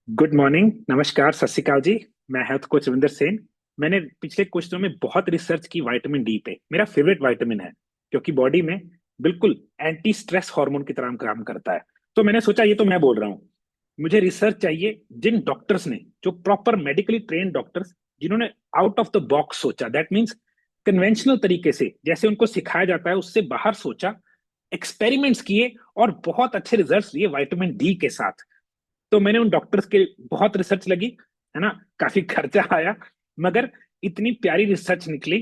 Good morning, नमस्कार, सत श्री अकाल जी। मैं हेल्थ कोच रविंदर सेन। मैंने पिछले कुछ दिनों में बहुत रिसर्च की विटामिन डी पे। मेरा फेवरेट विटामिन है क्योंकि बॉडी में बिल्कुल एंटी स्ट्रेस हार्मोन की तरह काम करता है। तो मैंने सोचा ये तो मैं बोल रहा हूँ, मुझे रिसर्च चाहिए जिन डॉक्टर्स ने, जो प्रॉपर मेडिकली ट्रेन डॉक्टर्स, जिन्होंने आउट ऑफ द बॉक्स सोचा। दैट मीन्स कन्वेंशनल तरीके से जैसे उनको सिखाया जाता है उससे बाहर सोचा, एक्सपेरिमेंट्स किए और बहुत अच्छे रिजल्ट्स लिए विटामिन डी के साथ। तो मैंने उन डॉक्टर्स के बहुत रिसर्च लगी, है ना, काफी खर्चा आया, मगर इतनी प्यारी रिसर्च निकली।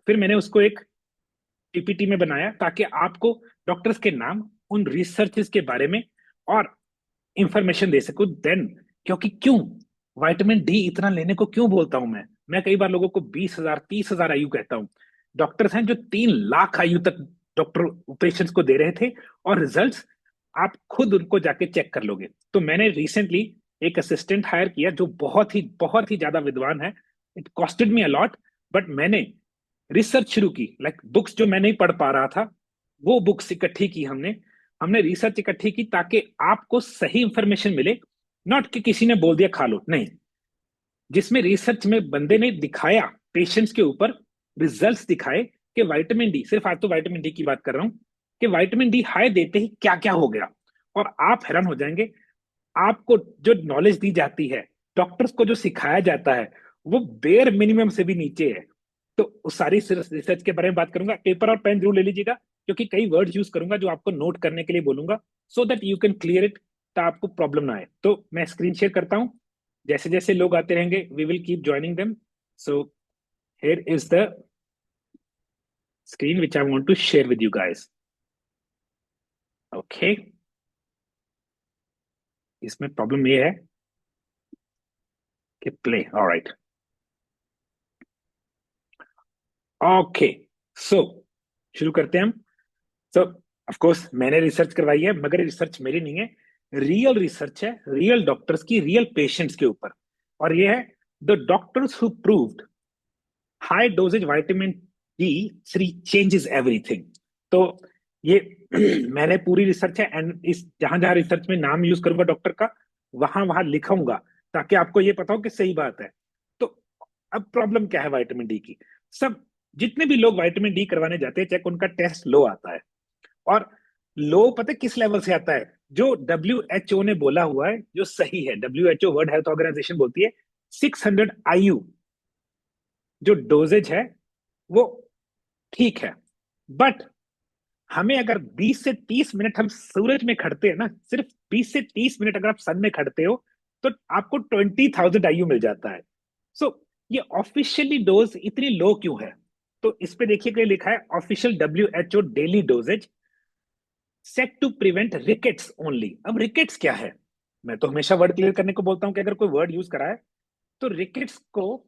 फिर मैंने उसको एक पीपीटी में बनाया ताकि आपको डॉक्टर्स के नाम, उन रिसर्चेस के बारे में और इंफॉर्मेशन दे सकूं। देन क्योंकि क्यों विटामिन डी इतना लेने को क्यों बोलता हूं मैं कई बार लोगों को 20,000 30,000 आयु कहता हूं। डॉक्टर्स हैं जो 3 लाख आयु तक डॉक्टर पेशेंट्स को दे रहे थे, और रिजल्ट्स आप खुद उनको जाके चेक कर लोगे। तो मैंने रिसेंटली एक असिस्टेंट हायर किया जो बहुत ही ज्यादा विद्वान है। It costed me a lot, but मैंने रिसर्च शुरू की। लाइक बुक्स जो मैं नहीं पढ़ पा रहा था, वो बुक्स इकट्ठी की हमने। हमने रिसर्च इकट्ठी की ताकि आपको सही इंफॉर्मेशन मिले। नॉट कि किसी ने बोल दिया खा लो, नहीं। जिसमें रिसर्च में बंदे ने दिखाया, पेशेंट्स के ऊपर रिजल्ट्स दिखाए कि विटामिन डी, सिर्फ आज तो विटामिन डी की बात कर रहा हूं, कि विटामिन डी हाई देते ही क्या क्या हो गया। और आप हैरान हो जाएंगे। आपको जो नॉलेज दी जाती है, डॉक्टर्स को जो सिखाया जाता है, वो बेयर मिनिमम से भी नीचे है। तो उस सारी रिसर्च के बारे में बात करूंगा। पेपर और पेन जरूर ले लीजिएगा, क्योंकि कई वर्ड यूज करूंगा जो आपको नोट करने के लिए बोलूंगा, so that you can clear it, तो आपको प्रॉब्लम ना आए। तो मैं स्क्रीन शेयर करता हूं। जैसे जैसे लोग आते रहेंगे, we will keep joining them. So here is the screen which I want to share with you guys. Okay, इसमें प्रॉब्लम ये है कि प्ले, ऑलराइट, ओके। सो शुरू करते हैं हम। सो ऑफ कोर्स मैंने रिसर्च करवाई है, मगर रिसर्च मेरी नहीं है, रियल रिसर्च है, रियल डॉक्टर्स की, रियल पेशेंट्स के ऊपर। और ये है the doctors who proved high doses vitamin D three changes everything. तो ये मैंने पूरी रिसर्च है, एंड इस जहां जहां रिसर्च में नाम यूज करूंगा डॉक्टर का, वहां वहां लिखाऊंगा ताकि आपको ये पता हो कि सही बात है। तो अब प्रॉब्लम क्या है विटामिन डी की? सब जितने भी लोग विटामिन डी करवाने जाते हैं, चेक उनका टेस्ट लो आता है। और लो पता है किस लेवल से आता है? जो डब्ल्यू एच ओ ने बोला हुआ है, जो सही है, W H O world health organisation बोलती है 600 आयु जो डोजेज है वो ठीक है। बट हमें अगर 20 से 30 मिनट हम सूरज में खड़ते हैं ना, सिर्फ 20 से 30 मिनट अगर आप सन में खड़ते हो, तो आपको 20,000 आयु मिल जाता है। सो ये ऑफिशियली डोज इतनी लो क्यों है? तो इस पे देखिए कि लिखा है official W H O daily doses set to prevent rickets only. अब रिकेट्स क्या है? मैं तो हमेशा वर्ड क्लियर करने को बोलता हूं कि अगर कोई वर्ड यूज करा है, तो रिकेट्स को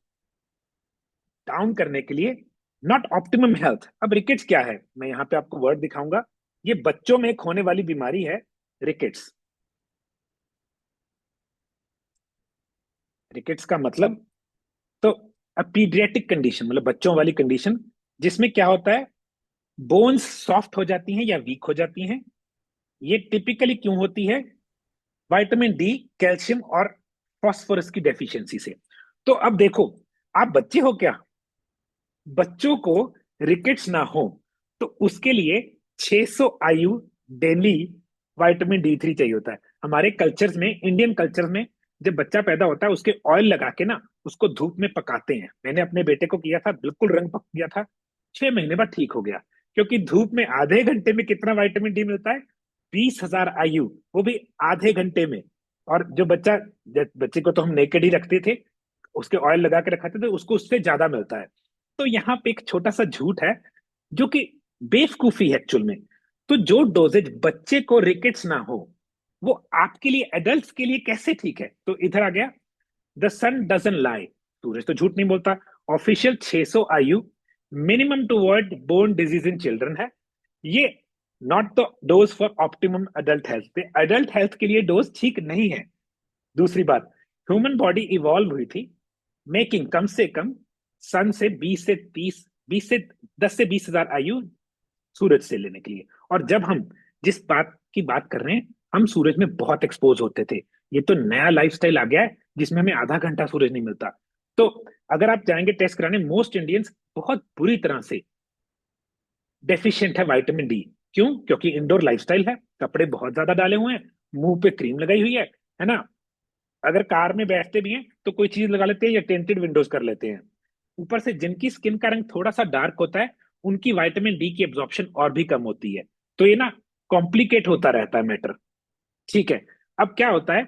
डाउन करने के लिए, नॉट ऑप्टिमम हेल्थ। अब रिकेट्स क्या है? मैं यहाँ पे आपको वर्ड दिखाऊंगा। ये बच्चों में एक होने वाली बीमारी है, रिकेट्स। रिकेट्स का मतलब, तो पीडियाट्रिक कंडीशन, मतलब बच्चों वाली कंडीशन, जिसमें क्या होता है, बोन्स सॉफ्ट हो जाती हैं या वीक हो जाती हैं। ये टिपिकली क्यों होती है? विटामिन डी, कैल्शियम और फास्फोरस की डेफिशिएंसी से। तो अब देखो, आप बच्चे हो क्या? बच्चों को रिकेट्स ना हो, तो उसके लिए 600 आयु डेली विटामिन डी थ्री चाहिए होता है। हमारे कल्चर्स में, इंडियन कल्चर में, जब बच्चा पैदा होता है उसके ऑयल लगा के ना उसको धूप में पकाते हैं। मैंने अपने बेटे को किया था, बिल्कुल रंग पक गया था, 6 महीने बाद ठीक हो गया। क्योंकि धूप में आधे घंटे में कितना विटामिन डी मिलता है? 20,000 आयु, वो भी आधे घंटे में। और जो बच्चा, बच्चे को तो हम नेकेड ही रखते थे, उसके ऑयल लगा के रखाते थे, उसको उससे ज्यादा मिलता है। तो यहाँ पे एक छोटा सा झूठ है, जो कि बेवकूफी है एक्चुअल में। तो जो डोजेज बच्चे को रिकेट्स ना हो, वो आपके लिए, एडल्ट्स के लिए कैसे ठीक है? तो इधर आ गया, द सन डजन लाई, सूरज तो झूठ नहीं बोलता। Official 600 IU minimum to avoid bone disease in children है। ये not the dose for optimum adult health. Adult health के लिए डोज ठीक नहीं है। दूसरी बात, ह्यूमन बॉडी इवॉल्व हुई थी मेकिंग कम से कम सन से 20 से 10 से 20 हजार आयु सूरज से लेने के लिए। और जब हम जिस बात की बात कर रहे हैं, हम सूरज में बहुत एक्सपोज होते थे। ये तो नया लाइफस्टाइल आ गया है जिसमें हमें आधा घंटा सूरज नहीं मिलता। तो अगर आप जाएंगे टेस्ट कराने, मोस्ट इंडियंस बहुत बुरी तरह से डेफिशिएंट है विटामिन डी। क्यों? क्योंकि इंडोर लाइफस्टाइल है, कपड़े बहुत ज्यादा डाले हुए हैं, मुंह पे क्रीम लगाई हुई है ना। अगर कार में बैठते भी हैं तो कोई चीज लगा लेते हैं या टेंटेड विंडोज कर लेते हैं। ऊपर से जिनकी स्किन का रंग थोड़ा सा डार्क होता है, उनकी विटामिन डी की एब्जॉर्प्शन और भी कम होती है। तो ये ना कॉम्प्लिकेट होता रहता है मैटर। ठीक है। अब क्या होता है,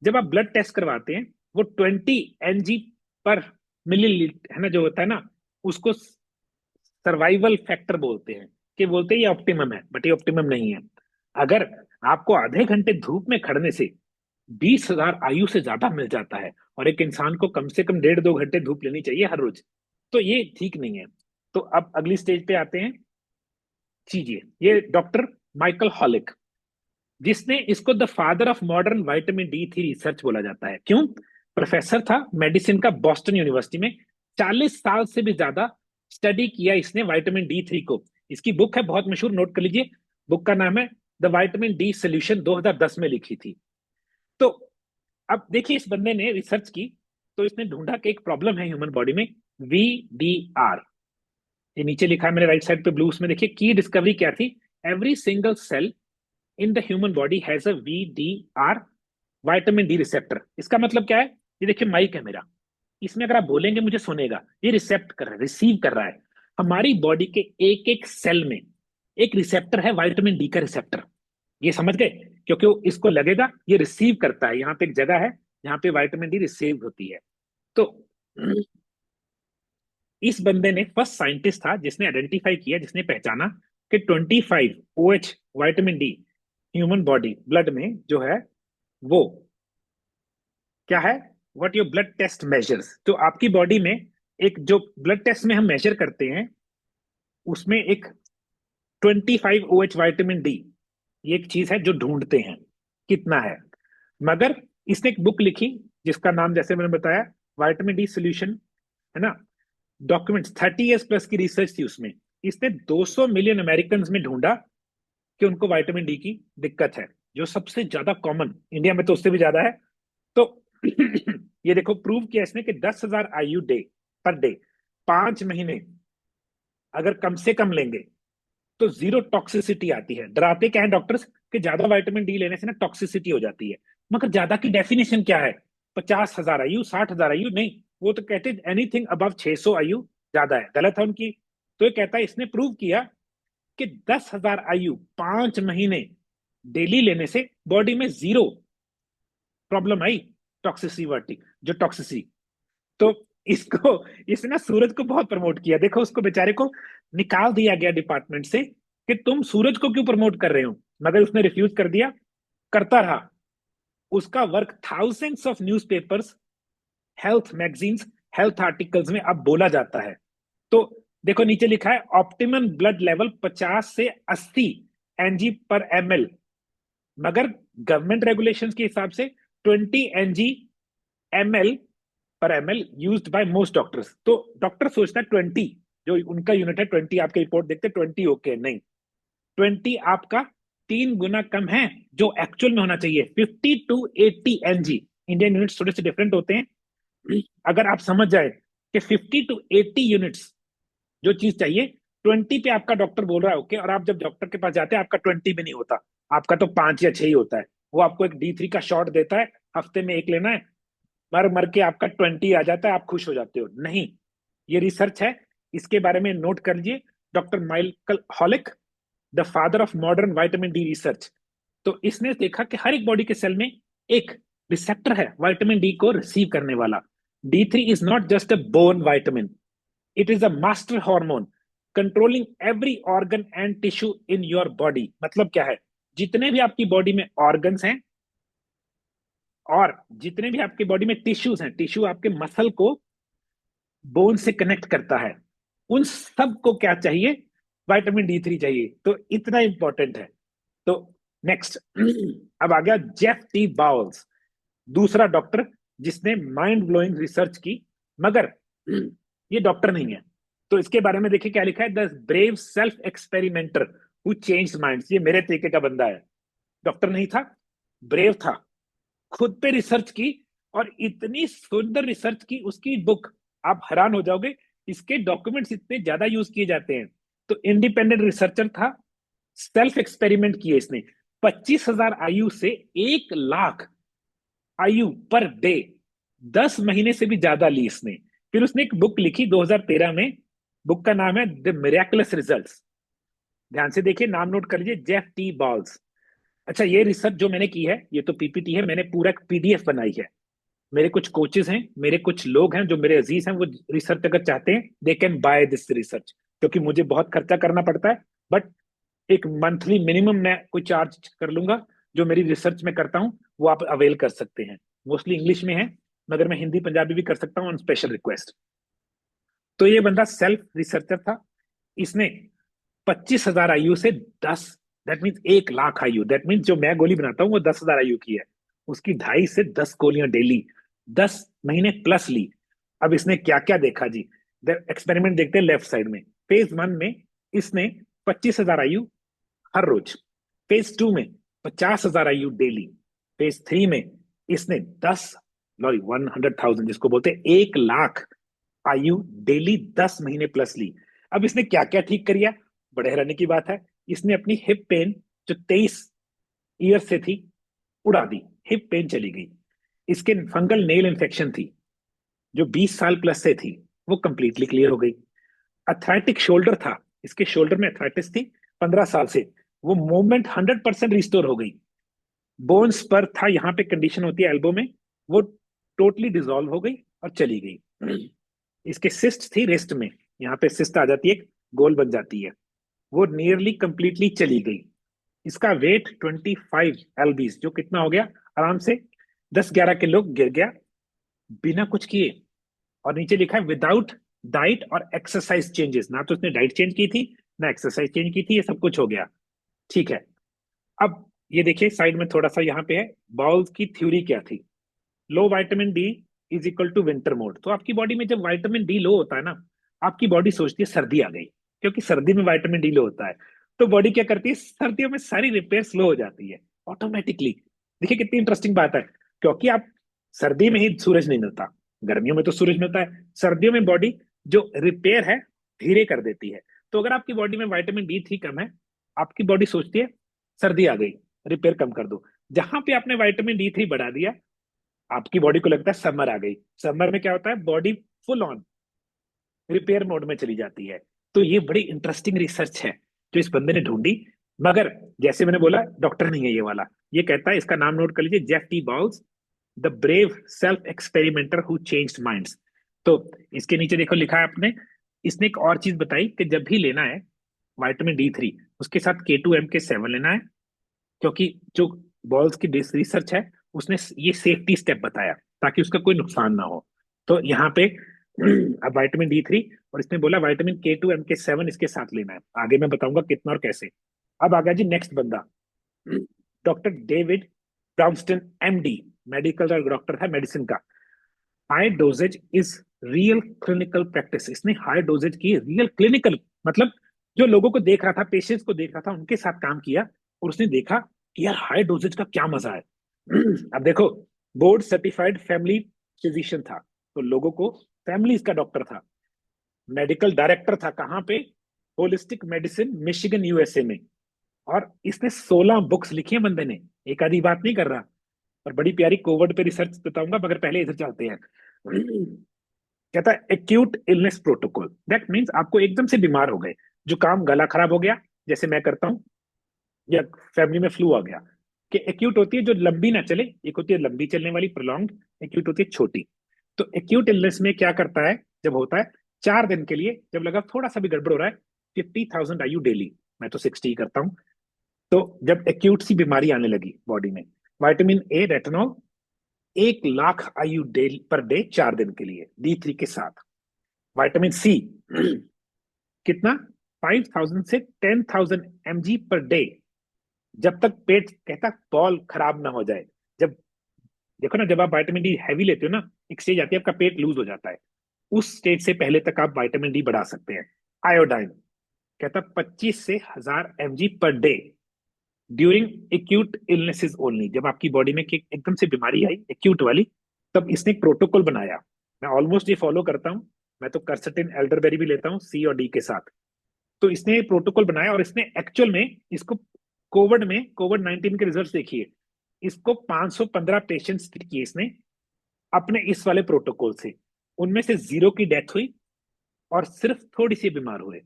जब आप ब्लड टेस्ट करवाते हैं, वो 20 mg पर मिलीलीटर है ना, जो होता है ना, उसको सर्वाइवल फैक्टर बोलते हैं। कि बोलते हैं ये ऑप्टिमम है, बट ये ऑप्टिमम नहीं है। अगर आपको आधे घंटे धूप में खड़ने से 20,000 आयु से ज्यादा मिल जाता है, और एक इंसान को कम से कम 1.5-2 घंटे धूप लेनी चाहिए हर रोज, तो ये ठीक नहीं है। तो अब अगली स्टेज पे आते हैं। चीजिए, ये डॉक्टर माइकल हॉलिक, जिसने इसको the father of modern vitamin D three research बोला जाता है। क्यों? प्रोफेसर था मेडिसिन का बॉस्टन यूनिवर्सिटी में। 40 साल से भी ज्यादा स्टडी किया इसने विटामिन डी थ्री को। इसकी बुक है बहुत मशहूर, नोट कर लीजिए। बुक का नाम है द विटामिन डी सोल्यूशन, 2010 में लिखी थी। तो अब देखिए, इस बंदे ने रिसर्च की, तो इसने ढूंढा कि एक प्रॉब्लम है ह्यूमन बॉडी में, वी डी आर। ये नीचे लिखा है मेरे राइट साइड पे ब्लू, उसमें देखिए की डिस्कवरी क्या थी। Every single cell in the human body has a V D R, vitamin D receptor. इसका मतलब क्या है? ये देखिए माइक है मेरा, इसमें अगर आप बोलेंगे मुझे सुनेगा। ये रिसेप्ट कर रहा है, रिसीव कर रहा है। हमारी बॉडी के एक एक सेल में एक रिसेप्टर है, विटामिन डी का रिसेप्टर। ये समझ गए? क्योंकि वो इसको लगेगा, ये रिसीव करता है। यहाँ पे एक जगह है जहाँ पे विटामिन डी रिसीव होती है। तो इस बंदे ने फर्स्ट साइंटिस्ट था जिसने आइडेंटिफाई किया, जिसने पहचाना कि 25 OH vitamin D human body blood में जो है, वो क्या है, what your blood test measures. तो आपकी बॉडी में एक जो ब्लड टेस्ट में हम मेजर करते हैं, उसमें एक 25 OH विटामिन डी, ये एक चीज है जो ढूंढते हैं कितना है। मगर इसने एक बुक लिखी जिसका नाम जैसे मैंने बताया विटामिन डी सोल्यूशन, है ना। डॉक्यूमेंट्स 30 years प्लस की रिसर्च थी उसमें। इसने 200 मिलियन अमेरिकन में ढूंढा कि उनको विटामिन डी की दिक्कत है, जो सबसे ज्यादा कॉमन इंडिया में तो उससे भी ज्यादा है। तो ये देखो, प्रूव किया इसने कि 10,000 आयु डे पर डे 5 महीने अगर कम से कम लेंगे तो जीरो टॉक्सिसिटी आती है। डराते क्या है डॉक्टर्स कि ज्यादा विटामिन डी लेने से ना टॉक्सिसिटी हो जाती है। मगर ज्यादा की डेफिनेशन क्या है? 50,000 आयु, 60,000 आयु नहीं। वो तो कहते एनीथिंग अबव 600 आयु ज्यादा है, गलत है उनकी। तो ये कहता है, इसने प्रूव किया कि 10,000 आयु 5 महीने डेली लेने से बॉडी में जीरो प्रॉब्लम आई, टॉक्सिसिटी, जो टॉक्सिसिटी। तो इसको, इसने ना सूरज को बहुत प्रमोट किया। देखो, उसको बेचारे को निकाल दिया गया डिपार्टमेंट से कि तुम सूरज को क्यों प्रमोट कर रहे हो, मगर उसने रिफ्यूज कर दिया, करता रहा। उसका work thousands of newspapers, health magazines, health articles में अब बोला जाता है। तो देखो नीचे लिखा है ऑप्टिमम ब्लड लेवल 50 से 80 mg/ml, मगर गवर्नमेंट रेगुलेशंस के हिसाब से 20 mg/ml used by most doctors. तो डॉक्टर सोचता है 20, जो उनका यूनिट है 20, आपके रिपोर्ट देखते 20 ओके, नहीं, 20 आपका 3 गुना कम है जो एक्चुअल में होना चाहिए, 50 to 80 mg। इंडियन यूनिट्स थोड़े से डिफरेंट होते हैं। अगर आप समझ जाए कि 50 to 80 यूनिट्स जो चीज चाहिए, 20 पे आपका डॉक्टर बोल रहा है ओके, और आप जब डॉक्टर के पास जाते हैं आपका 20 भी नहीं होता, आपका तो 5 या 6 ही होता है। वो आपको एक D3 का शॉट देता है, हफ्ते में एक लेना है, मर मर के आपका 20 आ जाता है, आप खुश हो जाते हो। नहीं, ये रिसर्च है, इसके बारे में नोट कर लीजिए। Doctor Michael हॉलिक, the father of modern vitamin D research. तो इसने देखा कि हर एक बॉडी के सेल में एक रिसेप्टर है विटामिन डी को रिसीव करने वाला। D3 is not just a bone vitamin, it is a master hormone controlling every organ and tissue in your body. मतलब क्या है? जितने भी आपकी बॉडी में ऑर्गन्स हैं और जितने भी आपकी बॉडी में टिश्यूज हैं, टिश्यू आपके मसल को बोन से कनेक्ट करता है, उन सबको क्या चाहिए? विटामिन D3 चाहिए। तो इतना इंपॉर्टेंट है। तो नेक्स्ट, अब आ गया जेफ टी बाउल्स, दूसरा डॉक्टर जिसने माइंड ब्लोइंग रिसर्च की, मगर ये डॉक्टर नहीं है। तो इसके बारे में देखिए क्या लिखा है, the brave self experimenter who changed minds. ये मेरे तरीके का बंदा है, डॉक्टर नहीं था, ब्रेव था, खुद पे रिसर्च की, और इतनी सुंदर रिसर्च की उसकी बुक, आप हैरान हो जाओगे। इसके डॉक्यूमेंट्स इतने ज्यादा यूज किए जाते हैं। तो इंडिपेंडेंट रिसर्चर था, सेल्फ एक्सपेरिमेंट किए इसने। 25,000 आयु से 1 लाख आयु पर डे, 10 महीने से भी ज्यादा ली इसने। फिर उसने एक बुक लिखी 2013 में। बुक का नाम है द मिरेकुलस रिजल्ट्स। ध्यान से देखिए, नाम नोट कर लीजिए, जेफ टी बॉल्स। अच्छा, ये रिसर्च जो मैंने की है, ये तो पीपीटी है, मैंने पूरा पीडीएफ बनाई है। मेरे कुछ कोचेस हैं, मेरे कुछ लोग हैं जो मेरे अजीज हैं, वो रिसर्च अगर चाहते हैं, they can by this research, क्योंकि मुझे बहुत खर्चा करना पड़ता है। बट एक मंथली मिनिमम मैं कोई चार्ज कर लूंगा। जो मेरी रिसर्च में करता हूँ वो आप अवेल कर सकते हैं। मोस्टली इंग्लिश में है, मगर मैं हिंदी पंजाबी भी कर सकता हूँ ऑन स्पेशल रिक्वेस्ट। तो ये बंदा सेल्फ रिसर्चर था। इसने 25,000 आयु से 10, दैट मीन्स 1 लाख आयु, दैट मीन्स जो मैं गोली बनाता हूँ वो 10,000 आयु की है, उसकी 2.5 से 10 गोलियां डेली, 10 महीने प्लस ली। अब इसने क्या क्या देखा जी, एक्सपेरिमेंट देखते हैं लेफ्ट साइड में। फेज 1 में इसने 25,000 आयु हर रोज। फेज 2 में 50,000 आयु डेली। फेज 3 में इसने 100,000 जिसको बोलते हैं 1 लाख आयु डेली, 10 महीने प्लस ली। अब इसने क्या क्या ठीक करिया, बड़े हैरानी की बात है। इसने अपनी हिप पेन जो 23 ईयर से थी, उड़ा दी। हिप पेन चली गई। इसके फंगल नेल इन्फेक्शन थी जो 20 साल प्लस से थी, वो कंप्लीटली क्लियर हो गई। अथराइटिक शोल्डर था, इसके शोल्डर में अथराइटिस थी 15 साल से, वो मूवमेंट 100% रिस्टोर हो गई। बोन्स पर था, यहाँ पे कंडीशन होती है एल्बो में, वो टोटली डिसॉल्व हो गई और चली गई। इसके सिस्ट थी रेस्ट में, यहाँ पे सिस्ट आ जाती है, गोल बन जाती है, वो नियरली कंप्लीटली चली गई। इसका वेट 25 lbs, जो कितना हो गया आराम से 10-11 किलो गिर गया, बिना कुछ किए। और नीचे लिखा है विदाउट डाइट और एक्सरसाइज चेंजेस, ना तो इसने डाइट चेंज की थी ना एक्सरसाइज चेंज की थी, ये सब कुछ हो गया। ठीक है। अब ये देखिए साइड में थोड़ा सा यहाँ पे है, बाउल्स की थ्योरी क्या थी। Low vitamin D is equal to winter mode. तो आपकी बॉडी में जब विटामिन डी लो होता है ना, आपकी बॉडी सोचती है सर्दी आ गई, क्योंकि सर्दी में विटामिन डी लो होता है। तो बॉडी क्या करती है, सर्दियों में सारी रिपेयर स्लो हो जाती है ऑटोमेटिकली। देखिए कितनी इंटरेस्टिंग बात है, क्योंकि आप सर्दी में ही सूरज नहीं मिलता, गर्मियों में तो सूरज मिलता है, सर्दियों में बॉडी जो रिपेयर है धीरे कर देती है। तो अगर आपकी बॉडी में विटामिन D3 कम है, आपकी बॉडी सोचती है सर्दी आ गई, रिपेयर कम कर दो। जहां पे आपने विटामिन D3 बढ़ा दिया, आपकी बॉडी को लगता है समर आ गई। समर में क्या होता है, body full on repair mode में चली जाती है। तो ये बड़ी इंटरेस्टिंग रिसर्च है जो इस बंदे ने ढूंढी। मगर जैसे मैंने बोला, डॉक्टर नहीं है ये वाला। ये कहता है, इसका नाम नोट कर लीजिए, Jeff T balls, the brave self experimenter who changed minds. तो इसके नीचे देखो लिखा है आपने, इसने एक और चीज बताई कि जब भी लेना है विटामिन D3, उसके साथ K2MK7 लेना है, क्योंकि जो बॉल्स की रिसर्च है, उसने ये सेफ्टी स्टेप बताया ताकि उसका कोई नुकसान ना हो। तो यहाँ पे अब विटामिन D3, और इसने बोला विटामिन K2MK7 इसके साथ लेना है। आगे मैं बताऊंगा कितना और कैसे। अब आ गया जी नेक्स्ट बंदा, doctor David Brownstein MD, medical का डॉक्टर है, मेडिसिन का। High doses is real clinical practice. इसने हाई डोजेज की रियल क्लिनिकल, मतलब जो लोगों को देख रहा था, पेशेंट्स को देख रहा था, उनके साथ काम किया, और उसने देखा कि यार हाई डोजेज का क्या मजा है। अब देखो, बोर्ड सर्टिफाइड फैमिली फिजिशियन था, तो लोगों को, फैमिली का डॉक्टर था, मेडिकल डायरेक्टर था कहाँ पे, होलिस्टिक मेडिसिन मिशिगन यूएसए में। और इसने 16 बुक्स लिखी है बंदे ने, एक आधी बात नहीं कर रहा। और बड़ी प्यारी कोविड पे रिसर्च बताऊंगा, मगर पहले इधर चलते हैं। कहता है acute illness protocol, that means आपको एकदम से बीमार हो गए, जुकाम गला खराब हो गया, जैसे मैं करता हूँ, या फैमिली में फ्लू आ गया। कि एक्यूट होती है जो लंबी ना चले, एक होती है लंबी चलने वाली प्रोलॉन्ग, एक्यूट होती है छोटी। तो एक्यूट इलनेस में क्या करता है, जब होता है 4 दिन के लिए, जब लगा थोड़ा सा भी गड़बड़ हो रहा है, 50,000 आयु डेली, मैं तो 60 करता हूँ। तो जब एक्यूट सी बीमारी आने लगी बॉडी में, विटामिन A रेटिनॉल 1 लाख आयु डे पर डे 4 दिन के लिए D3 के साथ। विटामिन C कितना, 5,000 से 10,000 mg पर डे, जब तक पेट कहता बॉल खराब ना हो जाए। जब देखो ना, जब आप विटामिन D हैवी लेते हो ना, एक स्टेज आती है आपका पेट लूज हो जाता है, उस स्टेज से पहले तक आप विटामिन D बढ़ा सकते हैं। आयोडाइन कहता 25 से 1,000 mg per day, during acute illnesses only, जब आपकी बॉडी में एकदम से बीमारी आई एक्यूट वाली, तब इसने एक प्रोटोकॉल बनाया। मैं ऑलमोस्ट ये फॉलो करता हूँ। मैं तो कर्सेटिन एल्डरबेरी भी लेता हूँ सी और डी के साथ। तो इसने प्रोटोकॉल बनाया और इसने एक्चुअल में इसको कोविड 19 के रिजल्ट देखिए। इसको 515 पेशेंट्स किए इसने अपने इस वाले प्रोटोकॉल से। उनमें से 0 की डेथ हुई और सिर्फ थोड़ी सी बीमार हुए।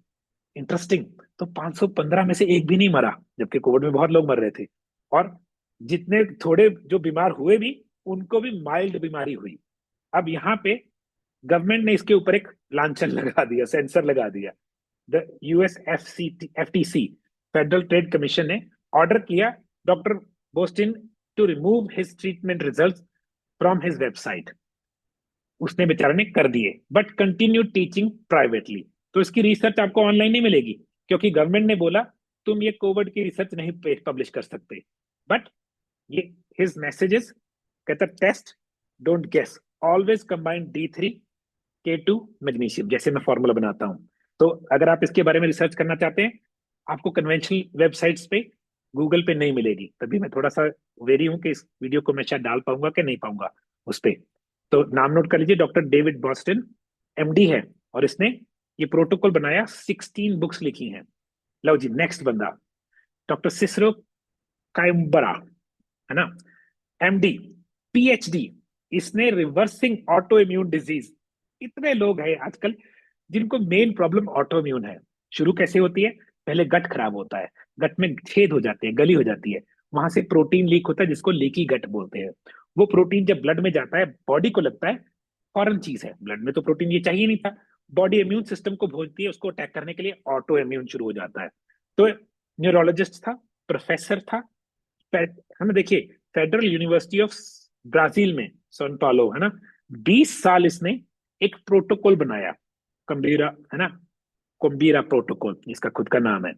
इंटरेस्टिंग। तो 515 में से एक भी नहीं मरा, जबकि कोविड में बहुत लोग मर रहे थे। और जितने थोड़े जो बीमार हुए भी, उनको भी माइल्ड बीमारी हुई। अब यहाँ पे गवर्नमेंट ने इसके ऊपर एक लांछन लगा दिया, सेंसर लगा दिया। The US FTC, federal trade commission ने ऑर्डर किया doctor Bostin to remove his treatment results from his website. उसने बेचारे ने कर दिए, बट कंटिन्यू टीचिंग प्राइवेटली। तो इसकी रिसर्च आपको ऑनलाइन नहीं मिलेगी, क्योंकि गवर्नमेंट ने बोला तुम ये कोविड की रिसर्च नहीं पब्लिश कर सकते। बट ये हिज मैसेजेस कहता, test don't guess, always combine D3 K2 magnesium, जैसे मैं फॉर्मूला बनाता हूं। तो अगर आप इसके बारे में रिसर्च करना चाहते हैं, आपको कन्वेंशनल वेबसाइट्स पे, गूगल पे नहीं मिलेगी। तभी मैं थोड़ा सा वेरी हूं कि इस वीडियो को मैं शायद डाल पाऊंगा कि नहीं पाऊंगा उस पे। तो नाम नोट कर लीजिए, डॉक्टर डेविड बॉस्टन, MD है। और इसने ये प्रोटोकॉल बनाया, 16 बुक्स लिखी हैं। लो जी, नेक्स्ट बंदा, डॉक्टर सिसरो कायम्बरा, है ना, MD, PhD। इसने रिवर्सिंग ऑटो इम्यून डिजीज। इतने लोग हैं आजकल जिनको मेन प्रॉब्लम ऑटो इम्यून है। शुरू कैसे होती है? पहले गट खराब होता है, गट में छेद हो जाते हैं, गली हो जाती है, वहां से प्रोटीन लीक होता है जिसको लीकी गट बोलते हैं। वो प्रोटीन जब ब्लड में जाता है, बॉडी को लगता है फॉरेन चीज है, ब्लड में तो प्रोटीन ये चाहिए नहीं था। बॉडी इम्यून सिस्टम को भेजती है उसको अटैक करने के लिए, ऑटो इम्यून शुरू हो जाता है। तो न्यूरोलॉजिस्ट था, प्रोफेसर था, हमें देखिए, फेडरल यूनिवर्सिटी ऑफ ब्राजील में, सन पालो, है ना, 20 साल इसने एक प्रोटोकॉल बनाया, कंबीरा, है ना, कोम्बीरा प्रोटोकॉल इसका खुद का नाम है।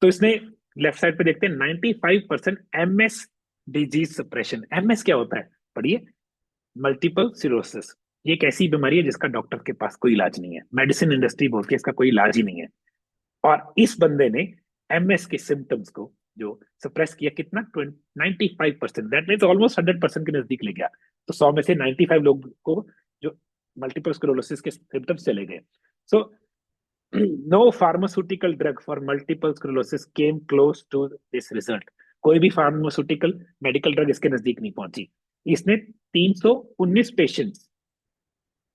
तो इसने, लेफ्ट साइड पे देखते हैं, 95% MS डिजीज सप्रेशन। MS क्या होता है? पढ़िए, मल्टीपल सिरोसिस। ये एक ऐसी बीमारी है जिसका डॉक्टर के पास कोई इलाज नहीं है, मेडिसिन इंडस्ट्री बोलती है इसका कोई इलाज ही नहीं है। और इस बंदे ने MS के सिम्टम्स को जो सप्रेस किया, कितना, 95%, दैट मीन्स ऑलमोस्ट 100% के नजदीक ले गया। तो 100 में से 95 लोग को जो मल्टीपल स्क्लेरोसिस के सिम्टम्स चले गए। So no pharmaceutical drug for multiple sclerosis came close to this result. कोई भी फार्मास्यूटिकल मेडिकल ड्रग इसके नजदीक नहीं पहुंची। इसने 319 पेशेंट्स,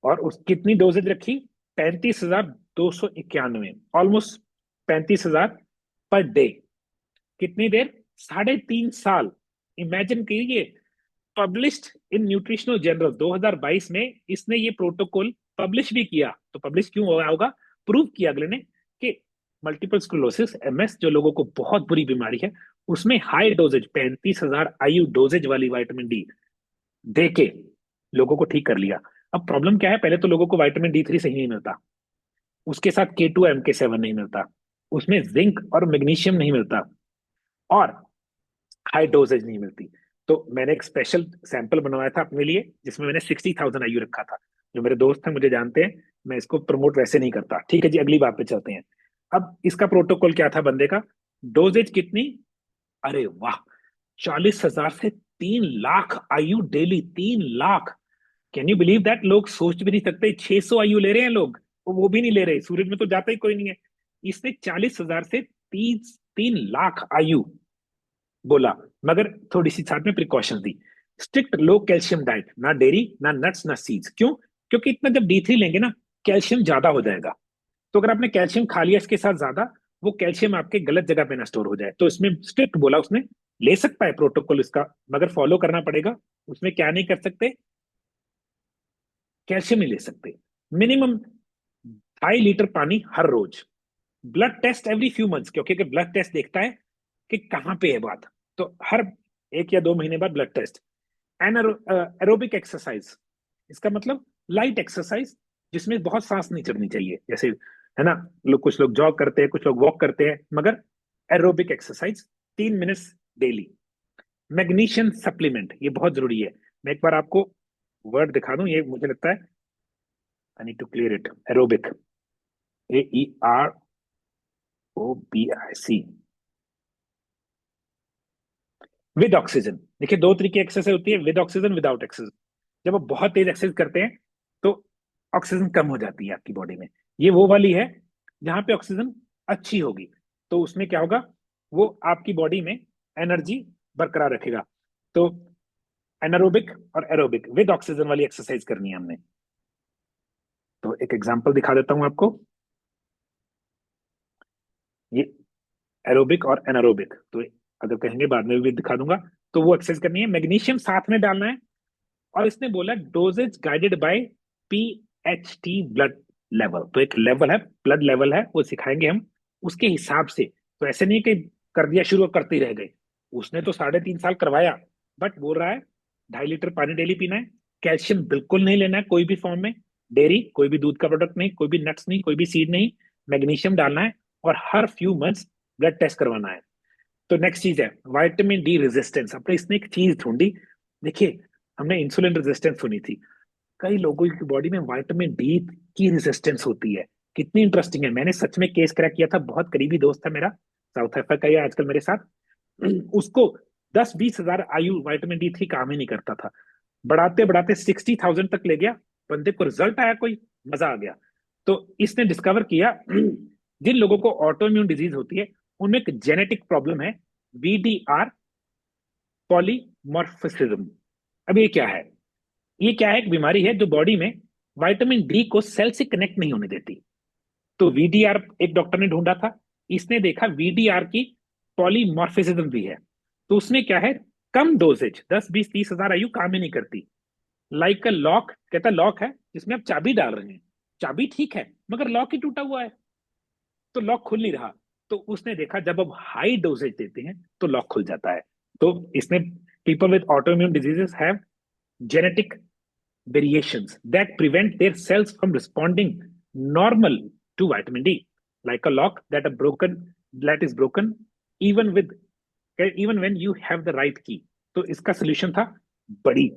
और उस कितनी डोजेज रखी? 35,291, ऑलमोस्ट 35,000 पर डे। कितनी देर? 3.5 साल। इमेजिन कीजिए। पब्लिश्ड इन न्यूट्रिशनल जर्नल 2022 में इसने ये प्रोटोकॉल पब्लिश भी किया। तो पब्लिश क्यों हुआ होगा? प्रूव किया अगले ने कि मल्टीपल स्क्लेरोसिस, MS, जो लोगों को बहुत बुरी बीमारी है, उसमें हाई डोजेज 35,000 IU डोजेज वाली विटामिन डी दे के लोगों को ठीक कर लिया। अब प्रॉब्लम क्या है? पहले तो लोगों को विटामिन D3 सही नहीं मिलता, उसके साथ K2 MK7 नहीं मिलता, उसमें जिंक और मैग्नीशियम नहीं मिलता, और हाई डोजेज नहीं मिलती। तो मैंने एक स्पेशल सैंपल बनवाया था अपने लिए, जिसमें मैंने 60,000 IU रखा था। जो मेरे दोस्त हैं मुझे जानते हैं, मैं इसको प्रमोट वैसे नहीं करता। ठीक है जी, अगली बात पे चलते हैं। अब इसका प्रोटोकॉल क्या था बंदे का? डोजेज कितनी? अरे वाह, 40,000 से 3 lakh IU daily, 3 lakh. Can you believe that? लोग सोच भी नहीं सकते, 600 IU ले रहे हैं लोग। वो भी नहीं ले रहे, सूरज में तो जाता ही कोई नहीं है। इसने 40,000 से 3 लाख IU बोला, मगर थोड़ी सी साथ में प्रिकॉशन दी। स्ट्रिक्ट लो कैल्शियम डाइट, ना डेयरी, ना नट्स, ना सीड्स। क्यों? क्योंकि इतना जब D3 लेंगे ना, कैल्शियम ज्यादा हो जाएगा। तो अगर आपने कैल्शियम खा लिया इसके साथ ज्यादा, वो कैल्शियम आपके गलत जगह पे ना स्टोर हो जाए। तो इसमें स्ट्रिक्ट बोला उसने, ले सकता है प्रोटोकॉल इसका, मगर फॉलो करना पड़ेगा। उसमें क्या नहीं कर सकते? कैल्शियम नहीं ले सकते। मिनिमम 2.5 लीटर पानी हर रोज। Blood test every few months, क्योंकि ब्लड टेस्ट देखता है कि कहाँ पे है बात। तो हर 1 या 2 महीने बाद ब्लड टेस्ट। एरोबिक एक्सरसाइज, इसका मतलब लाइट एक्सरसाइज, जिसमें बहुत सांस नहीं चढ़नी चाहिए, जैसे, है ना, कुछ लोग जॉग करते हैं, कुछ लोग वॉक करते हैं, मगर aerobic exercise 3 minutes daily. Magnesium supplement, ये बहुत जरूरी है। मैं एक बार आपको वर्ड दिखा दूं, ये मुझे लगता है, I need to clear it. Aerobic, AEROBIC, with oxygen. देखिए दो तरीके की एक्सरसाइज होती है, विद ऑक्सीजन, विदाउट ऑक्सीजन। जब आप बहुत तेज एक्सरसाइज करते हैं तो ऑक्सीजन कम हो जाती है आपकी बॉडी में। ये वो वाली है जहां पे ऑक्सीजन अच्छी होगी, तो उसमें क्या होगा, वो आपकी बॉडी में एनर्जी बरकरार रखेगा। तो एनारोबिक और एरोबिक विद ऑक्सीजन वाली एक्सरसाइज करनी है हमने। तो एक एग्जांपल दिखा देता हूं आपको। ये एरोबिक और एनारोबिक, तो अगर कहेंगे बाद में भी दिखा दूंगा। तो वो एक्सरसाइज करनी है, मैग्नीशियम साथ में डालना है। और इसने बोला doses guided by PHT blood level. तो एक लेवल है, ब्लड लेवल है, वो सिखाएंगे हम उसके हिसाब से। तो ऐसे नहीं कि कर दिया शुरू और करते ही रह गए। उसने तो 3.5 साल करवाया, बट बोल रहा है 2.5 लीटर पानी डेली पीना है। कैल्शियम बिल्कुल नहीं लेना है कोई भी फॉर्म में, डेयरी कोई भी दूध का प्रोडक्ट नहीं, कोई भी नट्स नहीं, कोई भी सीड नहीं। मैग्नीशियम डालना है और हर फ्यू मंथ्स ब्लड टेस्ट करवाना है। तो नेक्स्ट चीज है विटामिन डी रेजिस्टेंस। अपने इसने एक चीज ढूंढी। देखिए हमने इंसुलिन रेजिस्टेंस सुनी थी, कई लोगों की बॉडी में विटामिन डी की रेजिस्टेंस होती है। कितनी इंटरेस्टिंग है, मैंने सच में केस क्रैक किया था। बहुत करीबी दोस्त था मेरा, साउथ अफ्रीका का, है आजकल मेरे साथ। उसको 10-20 हजार आयु विटामिन डी थ्री काम ही नहीं करता था। बढ़ाते बढ़ाते 60,000 तक ले गया, बंदे को रिजल्ट आया, कोई मजा आ गया। तो इसने डिस्कवर किया जिन लोगों को ऑटो इम्यून डिजीज होती है उनमें एक जेनेटिक प्रॉब्लम है, वीडीआर पॉलीमॉर्फिज्म। अब ये क्या है, एक बीमारी है जो बॉडी में विटामिन डी को सेल से कनेक्ट नहीं होने देती। तो वीडीआर एक डॉक्टर ने ढूंढा था, इसने देखा वीडीआर की पॉलीमॉर्फिज्म भी है। तो उसने क्या है, कम डोजेज 10-20-30 हजार आयु काम ही नहीं करती। लाइक अ लॉक, कहता लॉक है जिसमें आप चाबी डाल रहे हैं, चाबी ठीक है मगर लॉक ही टूटा हुआ है, तो लॉक खुल नहीं रहा। तो उसने देखा जब अब हाई डोजेज देते हैं तो लॉक खुल जाता है। तो इसने people with autoimmune diseases have genetic variations that prevent their cells from responding normal to vitamin D, like a lock that is broken even with even when you have the right key। तो इसका solution था बड़ी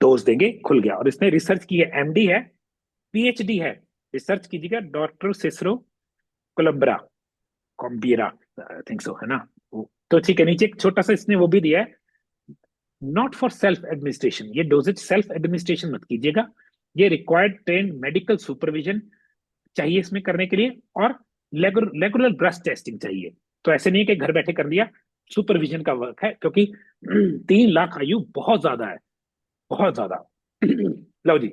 dose देंगे खुल गया। और इसने research की है, एमडी है, पीएचडी है। रिसर्च कीजिएगा, डॉक्टर सिसरो कोलम्बरा कॉम्बियरा, थिंक सो, है ना। तो ठीक है, नीचे एक छोटा सा इसने वो भी दिया है, नॉट फॉर सेल्फ एडमिनिस्ट्रेशन। ये डोजेज सेल्फ एडमिनिस्ट्रेशन मत कीजिएगा, ये रिक्वायर्ड ट्रेन मेडिकल सुपरविजन चाहिए इसमें करने के लिए, और रेगुलर ब्लड टेस्टिंग चाहिए। तो ऐसे नहीं है कि घर बैठे कर लिया, सुपरविजन का वर्क है, क्योंकि 3 लाख आयु बहुत ज्यादा है, बहुत ज्यादा। लो जी,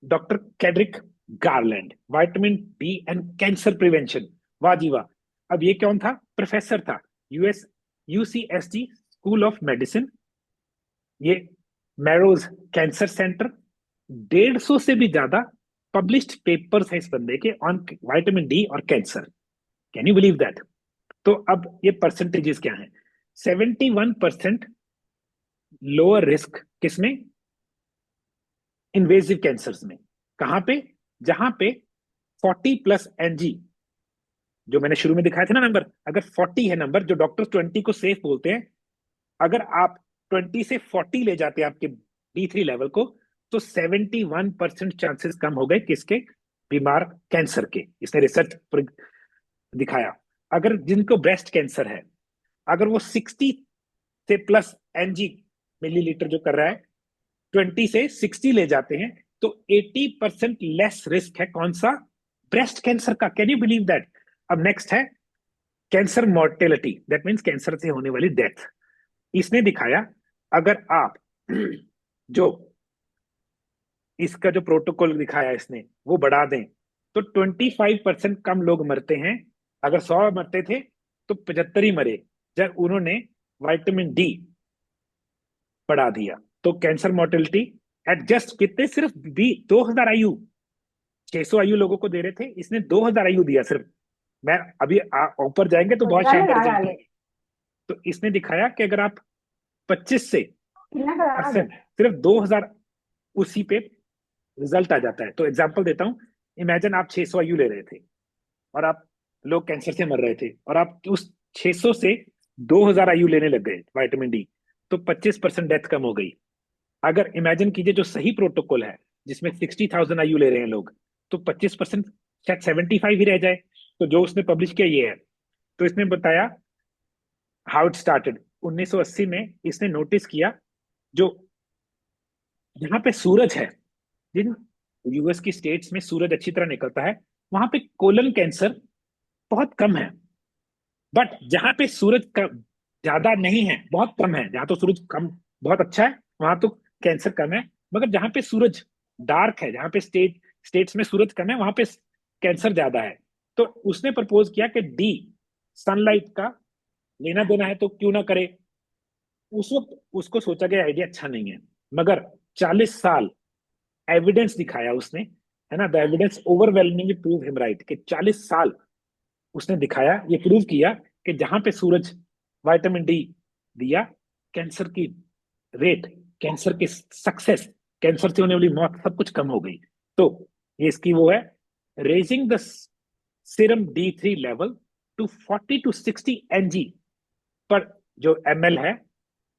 doctor Cedric Garland, vitamin D and cancer prevention. वाह जी वाह। अब ये कौन था, प्रोफेसर था, US UCSD school of medicine, ये मैरोज कैंसर सेंटर। 150 से भी ज्यादा पब्लिश्ड पेपर्स है इस बंदे के ऑन विटामिन डी और cancer. Can you believe that. तो अब ये परसेंटेजेस क्या हैं, 71% लोअर रिस्क किसमें, इन्वेजिव कैंसर्स में। कहां पे, जहां पे 40+NG, जो मैंने शुरू में दिखाया था ना नंबर, अगर 40 है नंबर, जो डॉक्टर्स 20 को सेफ बोलते हैं, अगर आप 20 से 40 ले जाते हैं आपके D3 लेवल को, तो 71% चांसेस कम हो गए किसके, बीमार कैंसर के। इसने रिसर्च दिखाया। अगर जिनको ब्रेस्ट कैंसर है, अगर वो 60 से प्लस NG मिलीलीटर जो कर रहा है, 20 से 60 ले जाते हैं, तो 80% लेस रिस्क है कौन सा, ब्रेस्ट कैंसर का। Can you believe that. अब नेक्स्ट है cancer mortality, that means cancer से होने वाली डेथ। इसने दिखाया अगर आप जो इसका जो प्रोटोकॉल दिखाया इसने वो बढ़ा दें, तो 25% कम लोग मरते हैं। अगर 100 मरते थे तो 75 ही मरे, जब उन्होंने विटामिन डी बढ़ा दिया। तो कैंसर मोर्टेलिटी एडजस्ट कितने, सिर्फ 2000 आयु, 600 आयु लोगों को दे रहे थे, इसने 2000 आयु दिया सिर्फ। मैं अभी ऊपर जाएंगे तो बहुत शानदार रिजल्ट है। तो इसने दिखाया कि अगर आप 25% सिर्फ 2000, उसी पे रिजल्ट आ जाता है। तो एग्जांपल देता हूं, इमेजिन आप 600 आयु ले रहे थे और आप लोग कैंसर से मर रहे थे, और आप उस 600 से 2000 आयु लेने लग गए विटामिन डी, तो 25% डेथ कम हो गई। अगर इमेजिन कीजिए जो सही प्रोटोकॉल है जिसमें 60,000 आयु ले रहे हैं लोग, तो 25% शायद 75 ही रह जाए। तो जो उसने पब्लिश किया ये है। तो इसने बताया हाउ इट स्टार्टेड। 1980 में इसने नोटिस किया, जो यहाँ पे सूरज है, जिन यूएस की स्टेट्स में सूरज अच्छी तरह निकलता है, वहां पे कोलन कैंसर बहुत कम है। बट जहाँ पे सूरज का ज्यादा नहीं है, बहुत कम है, जहाँ तो सूरज कम बहुत अच्छा है, वहां तो कैंसर कम है। मगर जहाँ पे सूरज डार्क है, जहाँ पे स्टेट्स में सूरज कम है, वहां पे कैंसर ज्यादा है। तो उसने प्रपोज किया कि डी, सनलाइट का लेना देना है तो क्यों ना करे। उस वक्त उसको सोचा गया आइडिया अच्छा नहीं है, मगर 40 साल एविडेंस दिखाया उसने, है ना, the evidence overwhelmingly prove him right, कि 40 साल उसने दिखाया, ये प्रूव किया कि जहां पे सूरज विटामिन डी दिया, कैंसर की रेट, कैंसर की सक्सेस, कैंसर से होने वाली मौत सब कुछ कम हो गई। तो ये इसकी वो है, raising the serum D3 level to 40 to 60 mg पर जो ml है,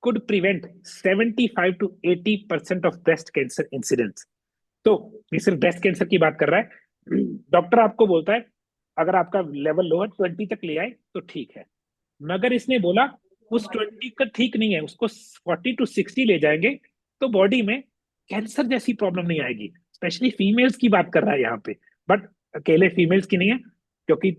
could prevent 75 to 80% of breast cancer incidents. तो ये सिर्फ ब्रेस्ट कैंसर की बात कर रहा है। डॉक्टर आपको बोलता है अगर आपका लेवल लो है 20 तक ले आए तो ठीक है, मगर इसने बोला उस 20 का ठीक नहीं है, उसको 40 to 60 ले जाएंगे तो बॉडी में कैंसर जैसी प्रॉब्लम नहीं आएगी। स्पेशली फीमेल्स की बात कर रहा है यहाँ पे, बट अकेले फीमेल्स की नहीं है, क्योंकि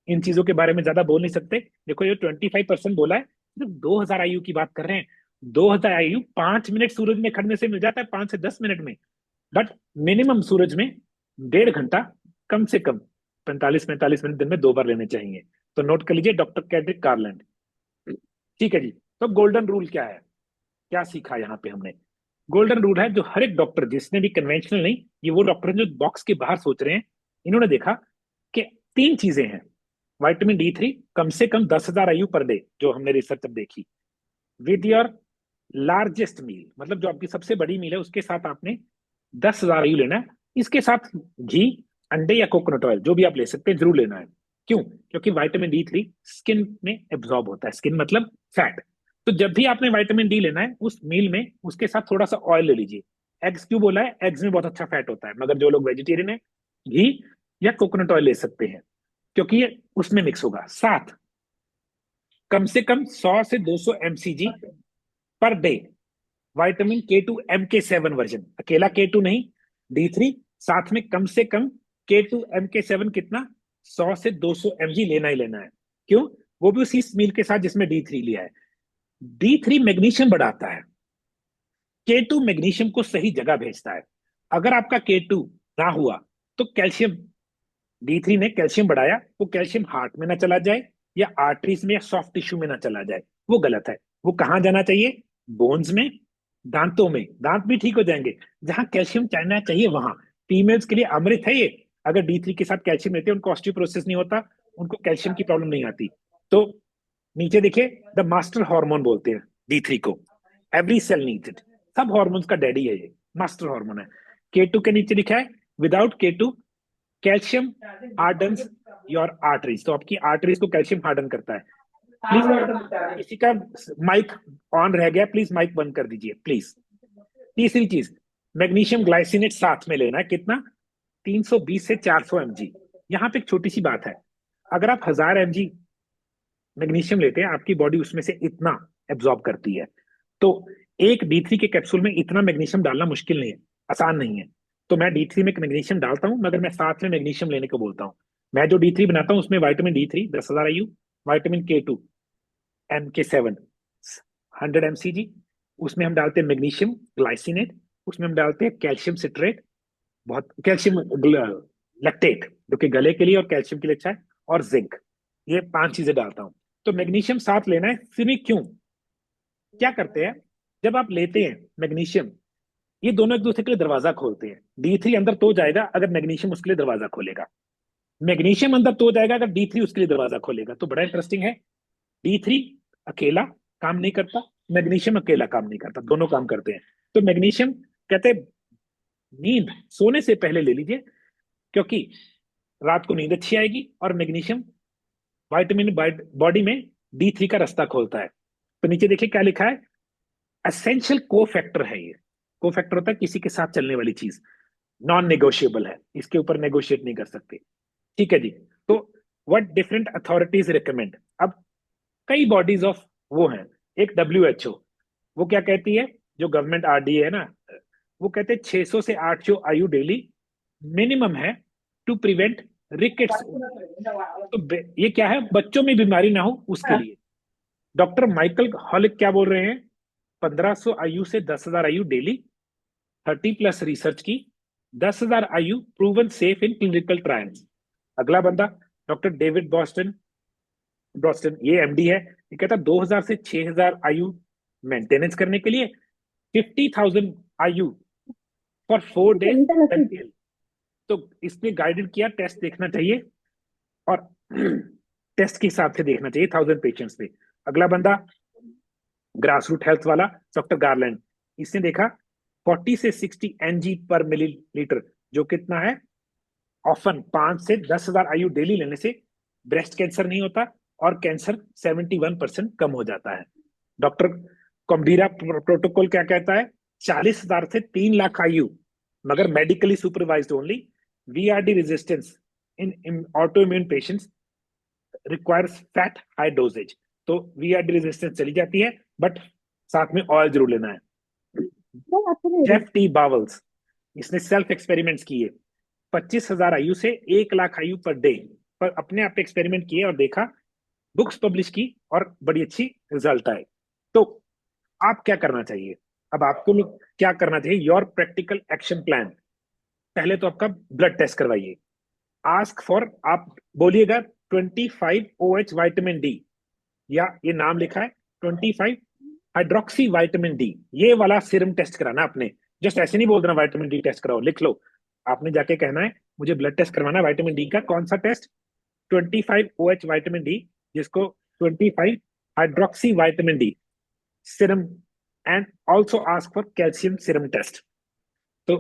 इन चीजों के बारे में ज्यादा बोल नहीं सकते। देखो ये 25% बोला है, सिर्फ 2000 आयु की बात कर रहे हैं। 2000 आयु 5 मिनट सूरज में खड़ने से मिल जाता है, 5 से 10 मिनट में। बट मिनिमम सूरज में 1.5 घंटा, कम से कम 45-45 मिनट दिन में 2 बार लेने चाहिए। तो नोट कर लीजिए, डॉक्टर कैड्रिक कार्लैंड। ठीक है जी। तो गोल्डन रूल क्या है, क्या सीखा यहाँ पे हमने? गोल्डन रूल है, जो हर एक डॉक्टर, जिसने भी कन्वेंशनल नहीं, ये वो डॉक्टर हैं जो बॉक्स के बाहर सोच रहे हैं, इन्होंने देखा कि 3 चीजें हैं। विटामिन D3 कम से कम 10,000 आयु पर डे, जो हमने रिसर्च अब देखी, विद योर लार्जेस्ट मील, मतलब जो आपकी सबसे बड़ी मील है उसके साथ आपने 10,000 आयु लेना है। इसके साथ घी, अंडे या कोकोनट ऑयल जो भी आप ले सकते हैं, जरूर लेना है। क्यों? क्योंकि विटामिन D3 स्किन में एब्जॉर्ब होता है, स्किन मतलब फैट। तो जब भी आपने विटामिन डी लेना है उस मील में, उसके साथ थोड़ा सा ऑयल ले लीजिए। एग्स क्यों बोला है? एग्स में बहुत अच्छा फैट होता है, मगर जो लोग वेजिटेरियन है, घी या कोकोनट ऑयल ले सकते हैं, क्योंकि ये उसमें मिक्स होगा। साथ कम से कम 100 से 200 mcg per day vitamin K2 MK7 version, अकेला K2 नहीं, D3 साथ में कम से कम K2 MK7 कितना, 100 से 200 mg लेना ही लेना है। क्यों? वो भी उसी मील के साथ जिसमें D3 लिया है। D3 मैग्नीशियम बढ़ाता है, K2 मैग्नीशियम को सही जगह भेजता है। अगर आपका K2 ना हुआ तो कैल्शियम, D3 ने कैल्शियम बढ़ाया, वो कैल्शियम हार्ट में ना चला जाए या आर्टरीज में या सॉफ्ट टिश्यू में ना चला जाए, वो गलत है। वो कहाँ जाना चाहिए? बोन्स में, दांतों में, दांत भी ठीक हो जाएंगे। जहां कैल्शियम जाना चाहिए वहां। फीमेल्स के लिए अमृत है ये, अगर D3 के साथ कैल्शियम लेते हैं उनको ऑस्टियोपोरोसिस नहीं होता, उनको कैल्शियम की प्रॉब्लम नहीं आती। तो नीचे देखिए, द मास्टर हार्मोन बोलते हैं D3 को, एवरी सेल नीड्स इट, सब हार्मोन्स का डैडी है ये, मास्टर हार्मोन है। K2 के नीचे लिखा है without K2 calcium hardens your arteries, तो आपकी आर्टरीज को कैल्शियम हार्डन करता है। प्लीज किसी का माइक ऑन रह गया, प्लीज माइक बंद कर दीजिए प्लीज। तीसरी चीज, मैग्नीशियम ग्लाइसिनेट साथ में लेना है, कितना? 320 से 400 mg। यहाँ पे एक छोटी सी बात है, अगर आप 1000 mg मैग्नीशियम लेते हैं, आपकी बॉडी उसमें से इतना एब्जॉर्ब करती है। तो एक D3 के कैप्सूल में इतना मैग्नीशियम डालना मुश्किल नहीं है, आसान नहीं है। तो मैं D3 में मैग्नीशियम डालता हूं, मगर मैं साथ में मैग्नीशियम लेने को बोलता हूँ। मैं जो D3 बनाता हूँ उसमें विटामिन D3 10,000 आयु, विटामिन K2 MK7 100 mcg, उसमें हम डालते हैं मैग्नीशियम ग्लाइसिनेट, उसमें हम डालते हैं कैल्शियम सिट्रेट, बहुत कैल्शियम लैक्टेट जो कि गले के लिए और कैल्शियम के लिए अच्छा है, और जिंक। ये 5 चीजें डालता हूँ। तो मैग्नीशियम साथ लेना है। फिर क्यों, क्या करते हैं, जब आप लेते हैं मैग्नीशियम, ये दोनों एक दूसरे के लिए दरवाजा खोलते हैं। D3 अंदर तो जाएगा अगर मैग्नीशियम उसके लिए दरवाजा खोलेगा, मैग्नीशियम अंदर तो जाएगा अगर D3 उसके लिए दरवाजा खोलेगा। तो बड़ा इंटरेस्टिंग है, D3 अकेला काम नहीं करता, मैग्नीशियम अकेला काम नहीं करता, दोनों काम करते हैं। तो मैग्नीशियम कहते हैं नींद सोने से पहले ले लीजिए, क्योंकि रात को नींद अच्छी आएगी, और मैग्नीशियम विटामिन बॉडी में D3 का रास्ता खोलता है। तो नीचे देखिए क्या लिखा है, एसेंशियल को फैक्टर है ये। को फैक्टर होता है किसी के साथ चलने वाली चीज, नॉन नेगोशिएबल है, इसके ऊपर नेगोशिएट नहीं कर सकते। ठीक है जी। तो व्हाट डिफरेंट अथॉरिटीज रिकमेंड, अब कई बॉडीज ऑफ वो हैं, एक WHO, वो क्या कहती है, जो गवर्नमेंट RDA है ना, वो कहते हैं 600 से 800 आयु डेली मिनिमम है टू प्रिवेंट रिकेट्स। तो ये क्या है, बच्चों में बीमारी ना हो उसके लिए। डॉक्टर माइकल हॉलिक क्या बोल रहे हैं, 1500 आयु से 10,000 आयु डेली, 30+ रिसर्च की, 10,000 आयु proven safe in clinical trials. अगला बंदा डॉक्टर डेविड बॉस्टन, ब्रॉस्टन, ये MD है, ये कहता है 2000 से 6000 आयु मेंटेनेंस करने के लिए, 50,000 आयु फॉर 4 डेज। तो इसने गाइडेड किया टेस्ट देखना चाहिए, और टेस्ट के हिसाब से देखना चाहिए 1000 पेशेंट्स पे। अगला बंदा ग्रास रूट हेल्थ वाला डॉक्टर गार्लैंड, इसने देखा 40 से 60 NG पर मिलीलीटर, जो कितना है, ऑफन 5 से 10,000 आयु डेली लेने से ब्रेस्ट कैंसर नहीं होता, और कैंसर 71% कम हो जाता है। डॉक्टर कम्बीरा प्रोटोकॉल क्या कहता है, 40,000 से 3 लाख आयु, मगर medically supervised only, VRD resistance in auto immune patients requires fat high doses. तो VRD रेजिस्टेंस चली जाती है, बट साथ में ऑयल जरूर लेना है। जेफ टी बावल्स, इसने सेल्फ एक्सपेरिमेंट्स किए, 25,000 आयु से 1 लाख आयु पर डे पर अपने आप एक्सपेरिमेंट किए और देखा, बुक्स पब्लिश की, और बड़ी अच्छी रिजल्ट आए। तो आप क्या करना चाहिए, अब आपको क्या करना चाहिए, योर प्रैक्टिकल एक्शन प्लान। पहले तो आपका ब्लड टेस्ट करवाइए, आस्क फॉर, आप बोलिएगा 25 OH विटामिन डी, या ये नाम लिखा है 25 हाइड्रोक्सी विटामिन डी, ये वाला सीरम टेस्ट कराना आपने। जस्ट ऐसे नहीं बोल देना विटामिन डी टेस्ट कराओ, लिख लो। आपने जाके कहना है मुझे ब्लड टेस्ट करवाना विटामिन डी का, कौन सा टेस्ट, 25 OH विटामिन डी, जिसको 25 hydroxy vitamin D serum, and also ask for calcium serum test. तो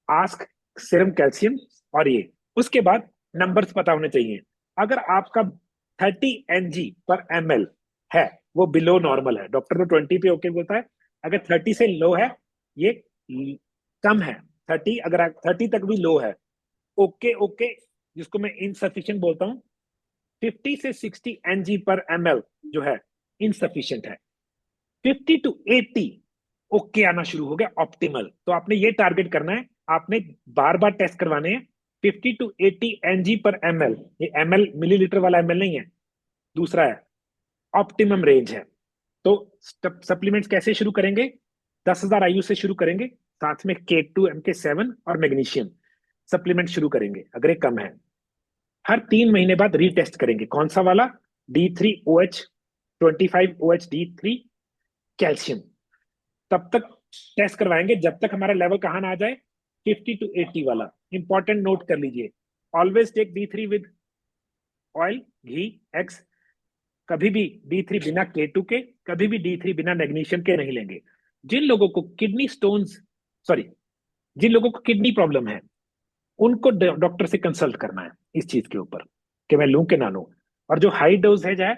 आस्क सीरम कैल्शियम, और ये उसके बाद नंबर्स पता होने चाहिए। अगर आपका 30 mg/ml है, वो बिलो नॉर्मल है, डॉक्टर तो 20 पे ओके बोलता है। अगर 30 से लो है, ये कम है, 30, अगर 30 तक भी लो है, ओके ओके, जिसको मैं इनसफिशियंट बोलता हूँ। 50 से 60 mg/ml जो है इनसफिशियंट है, 50 to 80 ओके आना शुरू हो गया, ऑप्टिमल। तो आपने ये टारगेट करना है, आपने बार बार टेस्ट करवाने हैं। 50 to 80 mg/ml, ये ml मिलीलीटर वाला ml नहीं है, दूसरा है, ऑप्टिमम रेंज है। तो सप्लीमेंट्स कैसे शुरू करेंगे, 10,000 आयु से शुरू करेंगे, साथ में K2 MK7 और मैग्नीशियम सप्लीमेंट शुरू करेंगे अगर ये कम है। हर 3 महीने बाद रीटेस्ट करेंगे, कौन सा वाला, D3OH, 25 OH D3 कैल्शियम। तब तक टेस्ट करवाएंगे जब तक हमारा लेवल कहाँ ना आ जाए, 50 to 80 वाला। इंपॉर्टेंट नोट कर लीजिए, always take D3 with oil, ghee, eggs. कभी भी D3 बिना K2 के, कभी भी D3 बिना मैग्नीशियम के नहीं लेंगे। जिन लोगों को किडनी स्टोन्स, सॉरी, जिन लोगों को किडनी प्रॉब्लम है, उनको डॉक्टर से कंसल्ट करना है इस चीज के ऊपर, कि मैं लूं कि ना लूं। और जो हाई डोज है, जाए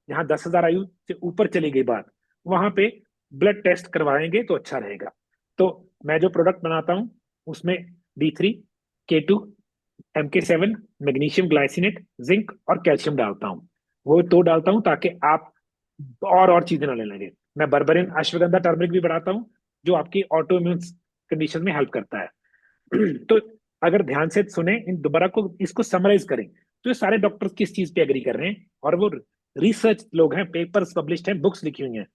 जहां 10,000 आयु से ऊपर चली गई बात, वहां पे ब्लड टेस्ट करवाएंगे तो अच्छा रहेगा। तो मैं जो प्रोडक्ट बनाता हूँ उसमें D3, K2, MK7, magnesium glycinate, zinc और कैल्शियम डालता हूँ। वो तो डालता हूँ ताकि आप और चीजें ना ले लेंगे। मैं बर्बरिन अश्वगंधा टर्मरिक भी बढ़ाता हूँ, जो आपकी ऑटो इम्यून कंडीशन में हेल्प करता है। तो अगर ध्यान से सुने, इन दोबारा को इसको समराइज करें, तो ये सारे डॉक्टर्स किस चीज पे एग्री कर रहे हैं, और वो रिसर्च लोग हैं, पेपर्स पब्लिश्ड हैं, बुक्स लिखी हुई हैं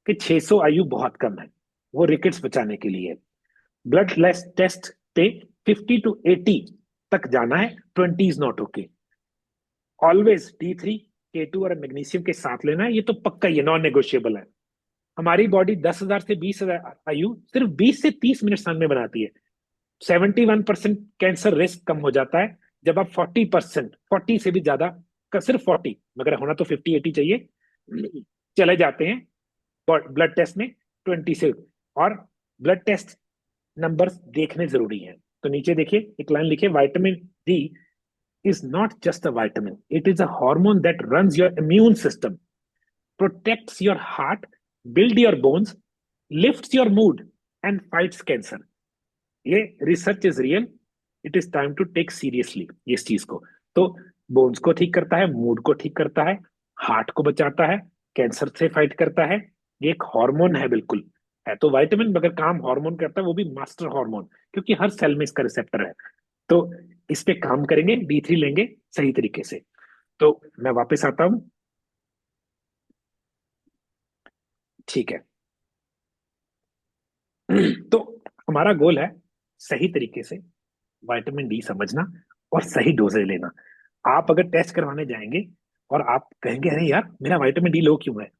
कि 600 आयु बहुत कम है वो रिकेट्स बचाने के लिए। ब्लड लेस टेस्ट पे 50 to 80 तक जाना है, 20 is not okay. Always D3, K2 और मैग्नीशियम के साथ लेना है, ये तो पक्का, ये नॉन नेगोशिएबल है। हमारी बॉडी 10,000 से 20,000 आयु सिर्फ 20 से 30 मिनट सन में बनाती है। 71% कैंसर रिस्क कम हो जाता है जब आप 40%, 40 से भी ज्यादा का, सिर्फ 40, मगर होना तो 50-80 चाहिए, चले जाते हैं ब्लड टेस्ट में 20 से। और ब्लड टेस्ट नंबर्स देखने जरूरी है। तो नीचे देखिए एक लाइन लिखिए, vitamin D is not just a vitamin, it is a hormone that runs your immune system, protects your heart, builds your bones, lifts your mood and fights cancer. ये research is real, it is time to take seriously इस चीज को। तो bones को ठीक करता है, mood को ठीक करता है, हार्ट को बचाता है, कैंसर से फाइट करता है, ये एक हार्मोन है, बिल्कुल है तो विटामिन, मगर काम हार्मोन करता है, वो भी मास्टर हार्मोन, क्योंकि हर सेल में इसका रिसेप्टर है। तो इस पे काम करेंगे, D3 लेंगे सही तरीके से। तो मैं वापस आता हूँ। ठीक है। तो हमारा गोल है सही तरीके से विटामिन डी समझना और सही डोजेज लेना। आप अगर टेस्ट करवाने जाएंगे और आप कहेंगे अरे यार मेरा विटामिन डी लो क्यों है,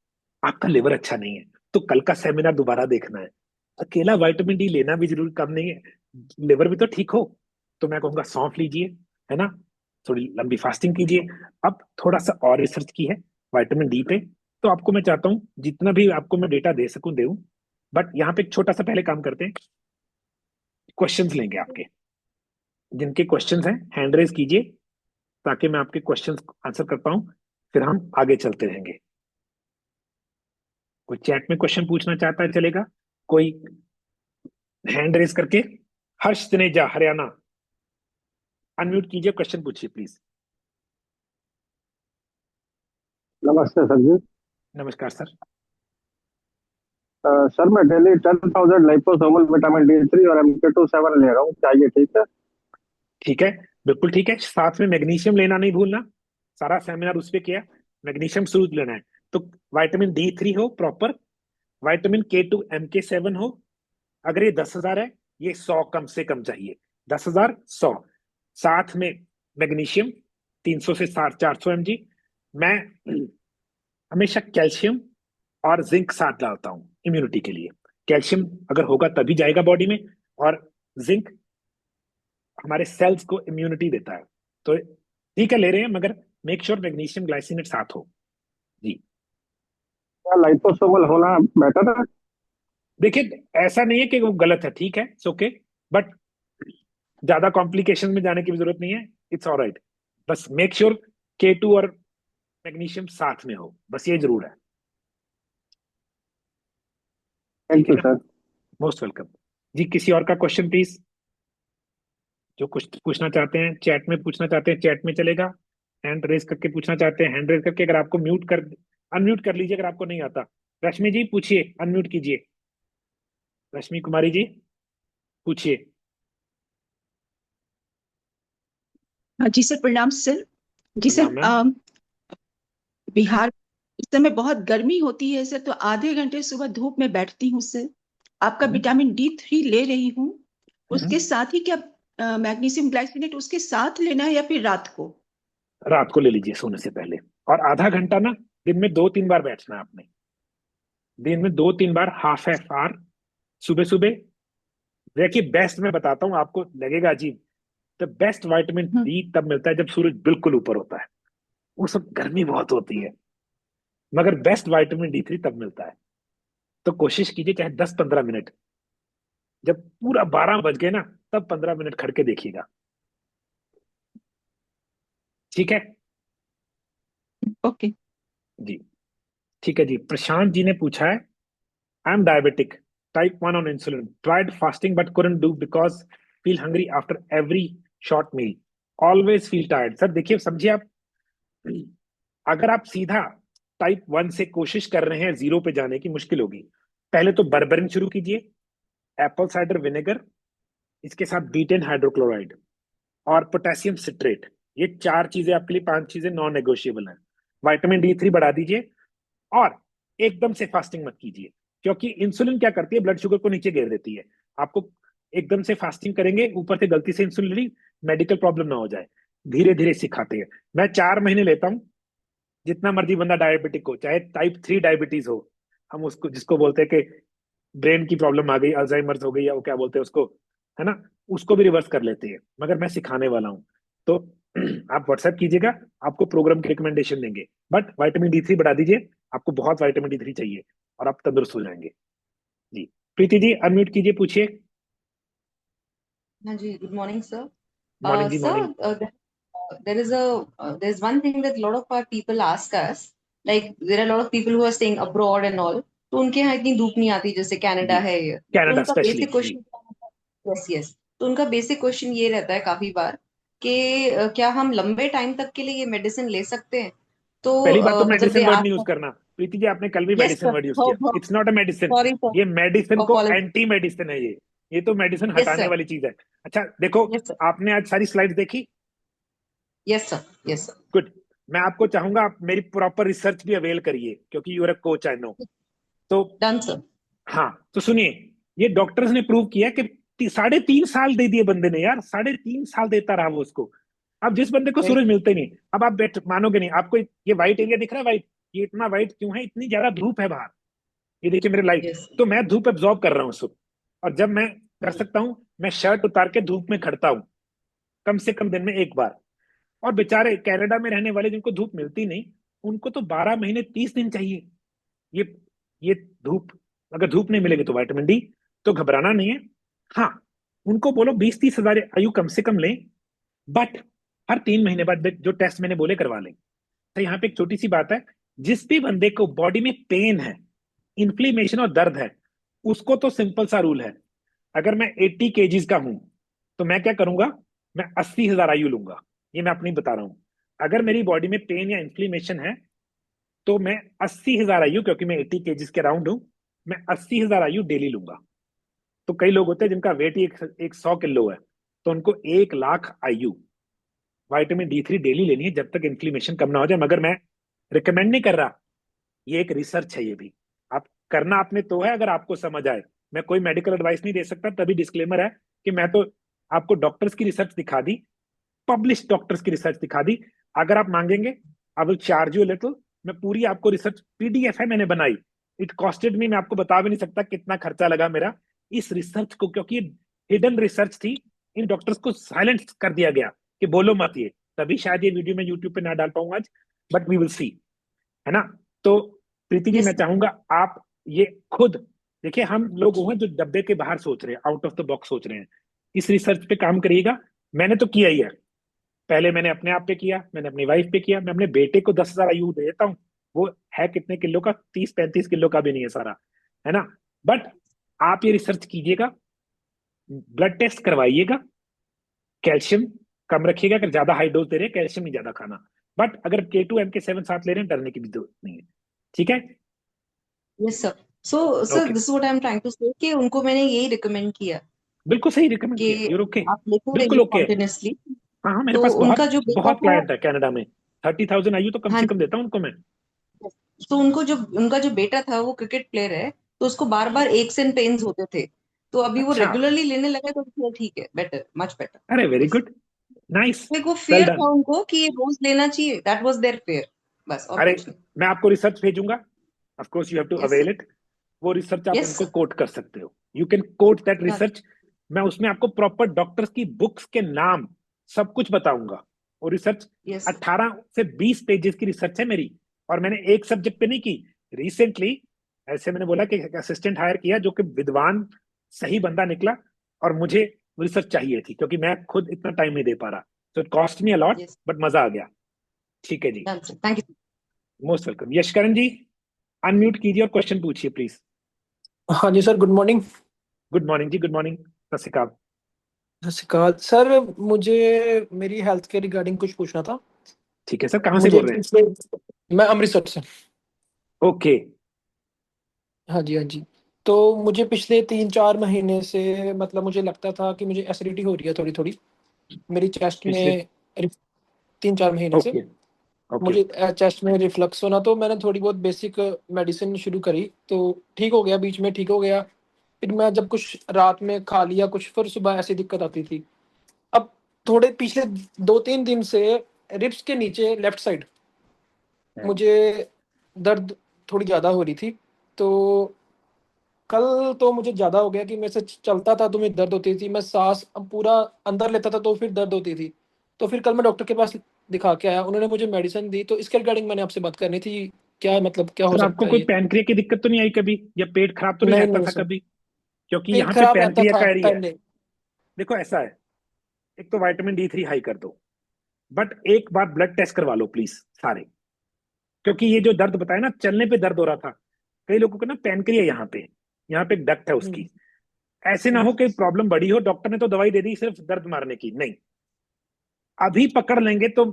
आपका लिवर अच्छा नहीं है, तो कल का सेमिनार दोबारा देखना है। अकेला विटामिन डी लेना भी जरूरी काम नहीं है, लिवर भी तो ठीक हो। तो मैं कहूंगा सौंफ लीजिए, है ना, थोड़ी लंबी फास्टिंग कीजिए। अब थोड़ा सा और रिसर्च की है विटामिन डी पे, तो आपको मैं चाहता हूँ जितना भी आपको मैं डेटा दे सकूं दूं। बट यहाँ पे एक छोटा सा पहले काम करते हैं, क्वेश्चंस लेंगे आपके। जिनके क्वेश्चंस हैं हैंड रेज कीजिए, ताकि मैं आपके क्वेश्चंस आंसर कर पाऊं, फिर हम आगे चलते रहेंगे। कोई चैट में क्वेश्चन पूछना चाहता है चलेगा, कोई हैंड रेज करके। हर्ष जनेजा हरियाणा, अनम्यूट कीजिए, क्वेश्चन पूछिए प्लीज। नमस्ते सर जी। नमस्कार सर। सर मैं डेली 10,000 लाइपोसोमल विटामिन D3 और MK27 ले रहा हूँ, क्या ये ठीक है? ठीक है, बिल्कुल ठीक है, साथ में मैग्नीशियम लेना नहीं भूलना। सारा सेमिनार उस पे किया, मैग्नीशियम जरूर लेना है। तो विटामिन D3 हो प्रॉपर, विटामिन K2 MK7 हो। अगर ये 10,000 है, ये 100 कम से कम चाहिए, 10,000 100। साथ में मैग्नीशियम 300 से 400 mg। मैं हमेशा कैल्शियम और जिंक साथ डालता हूँ इम्यूनिटी के लिए। कैल्शियम अगर होगा तभी जाएगा बॉडी में, और जिंक हमारे सेल्स को इम्यूनिटी देता है। तो ठीक है ले रहे हैं, मगर मेक श्योर मैग्नीशियम ग्लाइसिनेट साथ हो। जी। क्या लाइपोसोमल होना बेटर है? देखिए ऐसा नहीं है कि वो गलत है, ठीक है, इट्स ओके, बट ज्यादा कॉम्प्लिकेशन में जाने की भी जरूरत नहीं है, इट्स ऑलराइट। बस मेक श्योर K2 और मैग्नीशियम साथ में हो, बस ये जरूर है। ठीक थैंक है यू ना, सर। Most welcome. जी, किसी और का क्वेश्चन प्लीज, जो कुछ पूछना चाहते हैं चैट में पूछना चाहते हैं चैट में चलेगा। हैंड रेज करके पूछना चाहते हैं हैंड रेज करके, अगर आपको म्यूट कर अनम्यूट कर लीजिए अगर आपको नहीं आता। रश्मि जी पूछिए, अनम्यूट कीजिए। रश्मि कुमारी जी पूछिए। जी सर, प्रणाम सर। जी प्रणाम सर, मैम। बिहार इस समय बहुत गर्मी होती है सर, तो आधे घंटे सुबह धूप में बैठती हूँ सर। आपका हम्म, विटामिन D3 ले रही हूँ। हम्म। उसके साथ ही क्या मैग्नीशियम ग्लाइसिनेट उसके साथ लेना है या फिर रात को? रात को ले लीजिए सोने से पहले, और आधा घंटा ना दिन में 2-3 बार बैठना है आपने। दिन में 2-3 बार, हाफ एफ आवर, सुबह सुबह। देखिए बेस्ट मैं बताता हूँ आपको, लगेगा अजीब, the best vitamin hmm. D तब मिलता है जब सूरज बिल्कुल ऊपर होता है। उस वक्त गर्मी बहुत होती है, मगर बेस्ट विटामिन D3 तब मिलता है। तो कोशिश कीजिए चाहे 10-15 मिनट, जब पूरा 12 बज गए ना, तब 15 मिनट खड़ के देखिएगा। ठीक है। ओके। जी। ठीक है जी, प्रशांत जी ने पूछा है, I am diabetic, type 1 on insulin, tried fasting but couldn't do because feel hungry after every short meal, always feel tired. Sir देखिए समझिए आप, अगर आप सीधा टाइप 1 से कोशिश कर रहे हैं जीरो पे जाने की, मुश्किल होगी। पहले तो बर्बरिन शुरू कीजिए, एप्पल साइडर विनेगर, इसके साथ बीटेन हाइड्रोक्लोराइड और पोटेशियम सिट्रेट। ये 4 चीजें आपके लिए, 5 चीजें नॉन नेगोशिएबल हैं। विटामिन D3 बढ़ा दीजिए, और एकदम से फास्टिंग मत कीजिए, क्योंकि इंसुलिन क्या करती है, ब्लड शुगर को नीचे गिर देती है। आपको एकदम से फास्टिंग करेंगे, ऊपर से गलती से इंसुलिन ली, मेडिकल प्रॉब्लम ना हो जाए। धीरे धीरे सिखाते हैं। मैं 4 महीने लेता हूँ, जितना मर्जी बंदा डायबिटिक हो, चाहे टाइप 3 डायबिटीज हो, हम उसको जिसको बोलते हैं कि ब्रेन की प्रॉब्लम आ गई, अल्जाइमर्स हो गई, या वो क्या बोलते हैं उसको, है ना, उसको भी रिवर्स कर लेते हैं। मगर मैं सिखाने वाला हूँ, तो आप व्हाट्सएप कीजिएगा, आपको प्रोग्राम की रिकमेंडेशन देंगे। बट विटामिन D3 बढ़ा दीजिए, आपको बहुत विटामिन D3 चाहिए, और आप तंदुरुस्त हो जाएंगे। जी। प्रीति जी अनम्यूट कीजिए, पूछिए। हाँ जी, good morning sir. Morning ji, morning. Sir, there's one thing that a lot of our people ask us, like there are a lot of people who are staying abroad and all, तो उनके यहाँ इतनी धूप नहीं आती जैसे Canada जी, है ये, तो कनाडा उनका स्पेशली बेसिक जी। क्वेश्चन, यस यस, तो उनका बेसिक क्वेश्चन ये रहता है काफी बार कि क्या हम लंबे टाइम तक के लिए ये मेडिसिन ले सकते हैं? तो पहली बात तो मतलब मेडिसिन दे वर्ड नहीं यूज आस्क, करना, प्रीति जी, आपने कल भी yes medicine sir, word use हो किया, it's not a medicine. Sorry sir, ये मेडिसिन को अपॉलॉजी। एंटी मेडिसिन है ये तो मेडिसिन यस हटाने सर, वाली चीज है। अच्छा देखो, यस सर, आपने आज सारी स्लाइड देखी? Yes sir, yes sir. Good. मैं आपको चाहूंगा आप मेरी प्रॉपर रिसर्च भी अवेल करिए, क्योंकि you're a coach, I know. तो डन सर। हाँ, तो सुनिए, ये डॉक्टर्स ने प्रूव किया कि 3.5 साल दे दिए बंदे ने यार, 3.5 साल देता रहा वो उसको। अब जिस बंदे को राइट। सूरज मिलते नहीं, अब आप मानोगे नहीं, आपको ये व्हाइट एरिया दिख रहा है, व्हाइट, ये इतना व्हाइट क्यों है? इतनी ज्यादा धूप है बाहर, ये देखिए मेरे लाइट। यस। तो मैं धूप एब्जॉर्ब कर रहा हूँ उसको, और जब मैं कर सकता हूँ, मैं शर्ट उतार के धूप में खड़ता हूँ, कम से कम दिन में एक बार। और बेचारे कनाडा में रहने वाले जिनको धूप मिलती नहीं, उनको तो 12 महीने 30 दिन चाहिए। ये ये धूप, अगर धूप नहीं मिलेगी तो विटामिन डी, तो घबराना नहीं है। हाँ, उनको बोलो 20-30 हजार आयु कम से कम लें, बट हर 3 महीने बाद जो टेस्ट मैंने बोले करवा लें। तो यहाँ पे एक छोटी सी बात है, जिस भी बंदे को बॉडी में पेन है, इन्फ्लेमेशन और दर्द है, उसको तो सिंपल सा रूल है, अगर मैं 80 kgs का हूं तो मैं क्या करूंगा, मैं 80 हजार आयु लूंगा। ये मैं अपनी बता रहा हूं। अगर मेरी बॉडी में पेन या इन्फ्लेमेशन है, तो मैं 80 हजार आयु, क्योंकि मैं 80 kgs के राउंड हूं, मैं 80 हजार आयु डेली लूंगा। तो कई लोग होते हैं जिनका वेट ही एक 100 किलो है, तो उनको 1 लाख आयु विटामिन D3 डेली लेनी है, जब तक इन्फ्लेमेशन कम ना हो जाए। मगर मैं रिकमेंड नहीं कर रहा, ये एक रिसर्च है। ये भी आप करना आपने तो है, अगर आपको समझ आए। मैं कोई मेडिकल एडवाइस नहीं दे सकता, तभी डिस्क्लेमर है कि मैं तो आपको डॉक्टर्स की रिसर्च दिखा दी, पब्लिश डॉक्टर्स की रिसर्च दिखा दी। अगर आप मांगेंगे, I will charge you little. मैं पूरी आपको रिसर्च पीडीएफ है मैंने बनाई, इट कॉस्टेड मी, मैं आपको बता भी नहीं सकता कितना खर्चा लगा मेरा इस रिसर्च को, क्योंकि हिडन रिसर्च थी। इन डॉक्टर्स को साइलेंस कर दिया गया कि बोलो मत ये, तभी शायद ये वीडियो मैं यूट्यूब पे ना डाल पाऊंगा आज, बट वी विल सी, है ना। तो प्रीति जी, यस मैं चाहूंगा आप ये खुद देखिए, हम लोग हैं जो डब्बे के बाहर सोच रहे हैं, आउट ऑफ द बॉक्स सोच रहे हैं, इस रिसर्च पे काम करिएगा। मैंने तो किया ही है, पहले मैंने अपने आप पे किया, मैंने अपनी वाइफ पे किया, मैं अपने बेटे को 10 हजार आयु देता हूँ। वो है कितने किलो का, 30-35 किलो का भी नहीं है सारा, है ना। बट आप ये रिसर्च कीजिएगा, ब्लड टेस्ट करवाइएगा, कैल्शियम कम रखिएगा, अगर ज्यादा हाई डोज दे रहे हैं कैल्शियम नहीं ज्यादा खाना। बट अगर K2 MK7 साथ ले रहे हैं, डरने की भी जरूरत नहीं है, ठीक है। Yes sir. So sir, okay, this is what I am trying to say कि उनको मैंने यही रिकमेंड किया बिल्कुल सही रिकमेंड कि किया, यूर ओके, आप लेते बिल्कुल रहिए ओके। कॉन्टिन्यूसली। हाँ हाँ, मेरे तो पास उनका बहुत जो बेटा बहुत था, क्लाइंट है कनाडा में, 30,000 आयु तो कम हाँ, से कम देता हूँ उनको मैं। तो उनका जो बेटा था वो क्रिकेट प्लेयर है, तो उसको बार बार एक्स एंड पेन्स होते थे। तो अभी वो अच्छा, रेगुलरली लेने लगा, तो ठीक है, बेटर, मच बेटर। अरे वेरी यस। गुड, नाइस, एक वो वेल फेयर डन। था उनको कि ये रोज लेना चाहिए, दैट वाज देयर फेयर, बस और अरे, कुछ नहीं। मैं आपको रिसर्च भेजूंगा, of course you have to yes avail sir, it. वो रिसर्च आप यस उनको सर, कोट कर सकते हो, you can quote that done. Research. मैं उसमें आपको प्रॉपर डॉक्टर्स की बुक्स के नाम सब कुछ बताऊंगा। वो रिसर्च यस सर, 18 से 20 पेजेस की रिसर्च है मेरी, और मैंने एक सब्जेक्ट पे नहीं की। रिसेंटली ऐसे मैंने बोला कि असिस्टेंट हायर किया, जो कि विद्वान सही बंदा निकला, और मुझे रिसर्च चाहिए थी, क्योंकि मैं खुद इतना टाइम नहीं दे पा रहा। तो it cost me a lot, yes, but मजा आ गया। ठीक है जी, done sir, thank you. Most welcome. Yashkaran ji, unmute कीजिए और क्वेश्चन पूछिए प्लीज। हाँ जी sir, good morning. Good morning जी, गुड मॉर्निंग, सत श्री अकाल। सत श्री अकाल सर, मुझे मेरी हेल्थ के रिगार्डिंग कुछ पूछना था। ठीक है सर, कहाँ से मुझे बोल रहे हैं? पिछले मैं अमृतसर से। ओके, हाँ जी, हाँ जी। तो मुझे पिछले 3-4 महीने से मतलब मुझे लगता था कि मुझे एसिडिटी हो रही है थोड़ी थोड़ी मेरी चेस्ट पिछले, में। 3-4 महीने से ओके ओके, मुझे चेस्ट में रिफ्लक्स होना, तो मैंने थोड़ी बहुत बेसिक मेडिसिन शुरू करी, तो ठीक हो गया, बीच में ठीक हो गया। फिर मैं जब कुछ रात में खा लिया कुछ, फिर सुबह ऐसी दिक्कत आती थी। अब थोड़े पिछले 2-3 दिन से रिब्स के नीचे लेफ्ट साइड मुझे दर्द थोड़ी ज़्यादा हो रही थी। तो कल तो मुझे ज़्यादा हो गया कि मेरे से चलता था तो मुझे दर्द होती थी, मैं सांस अब पूरा अंदर लेता था तो फिर दर्द होती थी। तो फिर कल मैं डॉक्टर के पास दिखा के आया, उन्होंने मुझे मेडिसिन दी, तो इसके रिगार्डिंग मैंने आपसे बात करनी थी। क्या मतलब क्या हो सर आपको सकता है कोई ये? पैनक्रिया की दिक्कत तो नहीं आई कभी, या पेट खराब तो नहीं नहीं रहता नहीं था सर, कभी? क्योंकि पेट यहाँ पे खराब रहता पैनक्रिया था का एरिया है। पहले। देखो ऐसा है, एक तो विटामिन D3 हाई कर दो, बट एक बार ब्लड टेस्ट करवा लो प्लीज सारे। क्योंकि ये जो दर्द बताया ना, चलने पे दर्द हो रहा था, कई लोगों को ना पैनक्रिया यहाँ पे एक डक्ट है हम्म, उसकी। ऐसे ना हम्म, हो कि प्रॉब्लम बड़ी हो, डॉक्टर ने तो दवाई दे दी सिर्फ दर्द मारने की, नहीं, अभी पकड़ लेंगे तो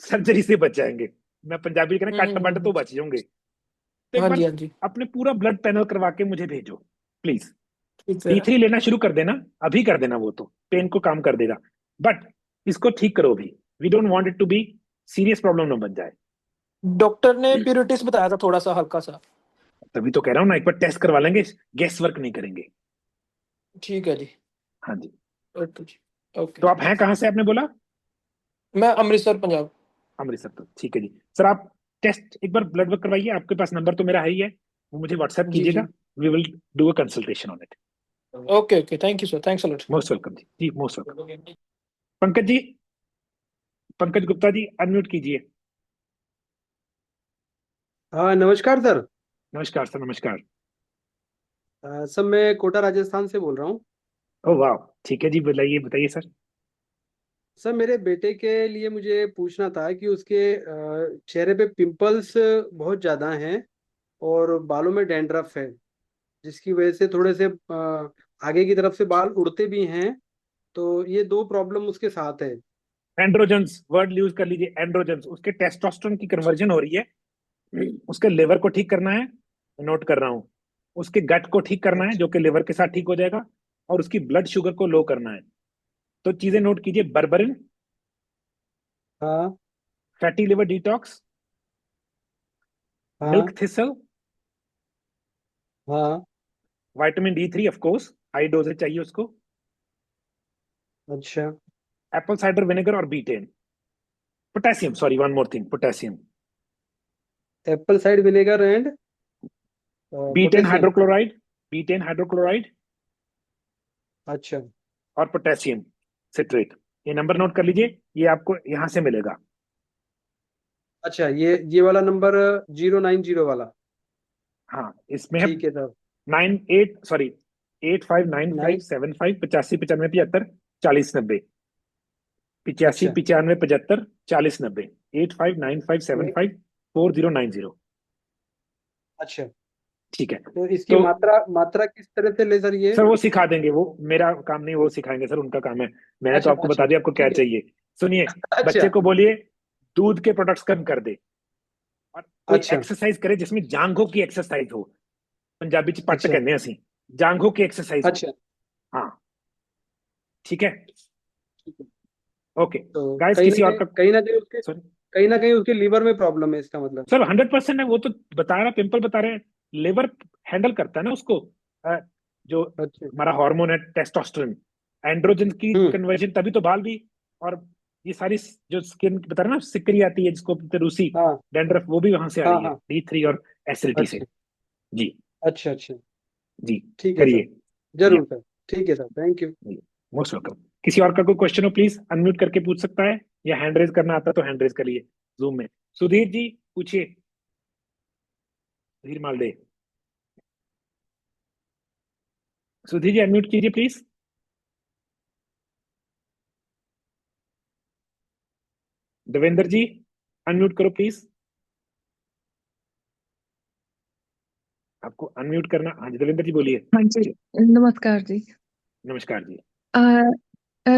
सर्जरी से बच जाएंगे। मैं पंजाबी कहना कट बट तो बच जाऊंगे। तो एक हाँ बार जी, हाँ जी, अपने पूरा ब्लड पैनल करवा के मुझे भेजो प्लीज। ठीक है। D3 लेना शुरू कर देना, अभी कर देना, वो तो पेन को काम कर देगा। बट इसको ठीक करो अभी, we don't want it to be serious problem ना बन जाए। डॉक्टर ने प्यूरिटिस बताया था थोड़ा सा हल्का सा। तभी तो कह रहा हूँ ना, एक बार टेस्ट करवा लेंगे, गैस वर्क नहीं करेंगे। ठीक है जी। हाँ जी। ओके जी। ओके तो जी। आप हैं कहाँ से, आपने बोला? मैं अमृतसर, पंजाब। अमृतसर। तो ठीक है जी सर, आप टेस्ट एक बार ब्लड वर्क करवाइए, आपके पास नंबर तो मेरा है ही है, वो मुझे व्हाट्सएप जी कीजिएगा। जी। We will do a consultation on it. Okay okay, thank you sir, thanks a lot. Most welcome जी, जी most welcome. Pankaj ji, Pankaj Gupta ji unmute कीजिए। हाँ, नमस्कार सर। नमस्कार सर, नमस्कार। सर, मैं कोटा राजस्थान से बोल रहा हूँ। ओह वाह, ठीक है जी, बताइए बताइए सर। सर, मेरे बेटे के लिए मुझे पूछना था कि उसके चेहरे पे पिंपल्स बहुत ज़्यादा हैं और बालों में डैंड्रफ है, जिसकी वजह से थोड़े से आगे की तरफ से बाल उड़ते भी हैं। तो ये दो प्रॉब्लम उसके साथ है। एंड्रोजन्स वर्ड यूज कर लीजिए, एंड्रोजन्स, उसके टेस्टोस्टेरोन की कन्वर्जन हो रही है, उसके लिवर को ठीक करना है, नोट कर रहा हूँ। उसके गट को ठीक करना है, अच्छा। जो कि लिवर के साथ ठीक हो जाएगा, और उसकी ब्लड शुगर को लो करना है। तो चीजें नोट कीजिए, बर्बरिन, हाँ फैटी लिवर डिटॉक्स, मिल्क हाँ थिसल, हाँ। Vitamin D3 of course, high doses चाहिए उसको, अच्छा। एप्पल साइडर विनेगर और betaine, potassium, sorry one more thing, potassium, apple side vinegar and betaine potassium. Hydrochloride, betaine hydrochloride अच्छा और potassium citrate. ये number note कर लीजिए, ये आपको यहां से मिलेगा। अच्छा, ये वाला नंबर 090 वाला। हाँ, इसमें है ठीक है सर। 8595 नाइन। 75 95 75 85 अच्छा। 95 75 40 90, 8595754090। अच्छा, ठीक है। तो इसकी तो मात्रा मात्रा किस तरह से ले सर ये? सर वो सिखा देंगे, वो मेरा काम नहीं, वो सिखाएंगे सर, उनका काम है। मैंने तो अच्छा आपको अच्छा। बता दिया आपको क्या ठीक है। चाहिए। सुनिए, अच्छा बच्चे को बोलिए दूध के प्रोडक्ट्स कम कर दे, और कोई अच्छा एक्सरसाइज करे जिसमें जांघों की एक्सरसाइज हो। पंजाबी च पट्ट अच्छा कहते हैं ਅਸੀਂ, जांघों की एक्सरसाइज हो। अच्छा। हाँ, ठीक है, ठीक है। ओके। तो गाइस, कहीं ना किसी और कहीं का? कहीं ना कहीं उसके सॉरी कहीं ना कहीं उसके लीवर में प्रॉब्लम है, इसका मतलब। सर, 100% है, वो तो बता रहा, पिंपल बता रहे हैं। लिवर हैंडल करता है ना उसको, जो अच्छा। हमारा हार्मोन है टेस्टोस्टेरोन, एंड्रोजन की हम्म। कन्वर्जन, तभी तो बाल भी, और ये सारी जो स्किन बता रहे हैं ना, सिकरी आती है जिसको बोलते हैं रूसी, हाँ डैंड्रफ, वो भी वहां से आ हाँ रही है, हाँ। D3 और एसिडिटी से। अच्छा जी, अच्छा अच्छा। जी, ठीक है सर। करिए। या, जरूर सर। ठीक है sir, thank you. Most welcome. किसी और का कोई क्वेश्चन हो प्लीज अनम्यूट करके पूछ सकता है, या हैंड रेज करना आता है तो हैंड रेज करिए जूम में। सुधीर जी पूछिए, सुधीर मालडे, सुधीर जी अनम्यूट कीजिए प्लीज। देवेंद्र जी अनम्यूट करो प्लीज, आपको अनम्यूट करना। हाँ जी, देवेंद्र जी बोलिए। हाँ जी, ਨਮਸਕਾਰ ਜੀ। नमस्कार जी।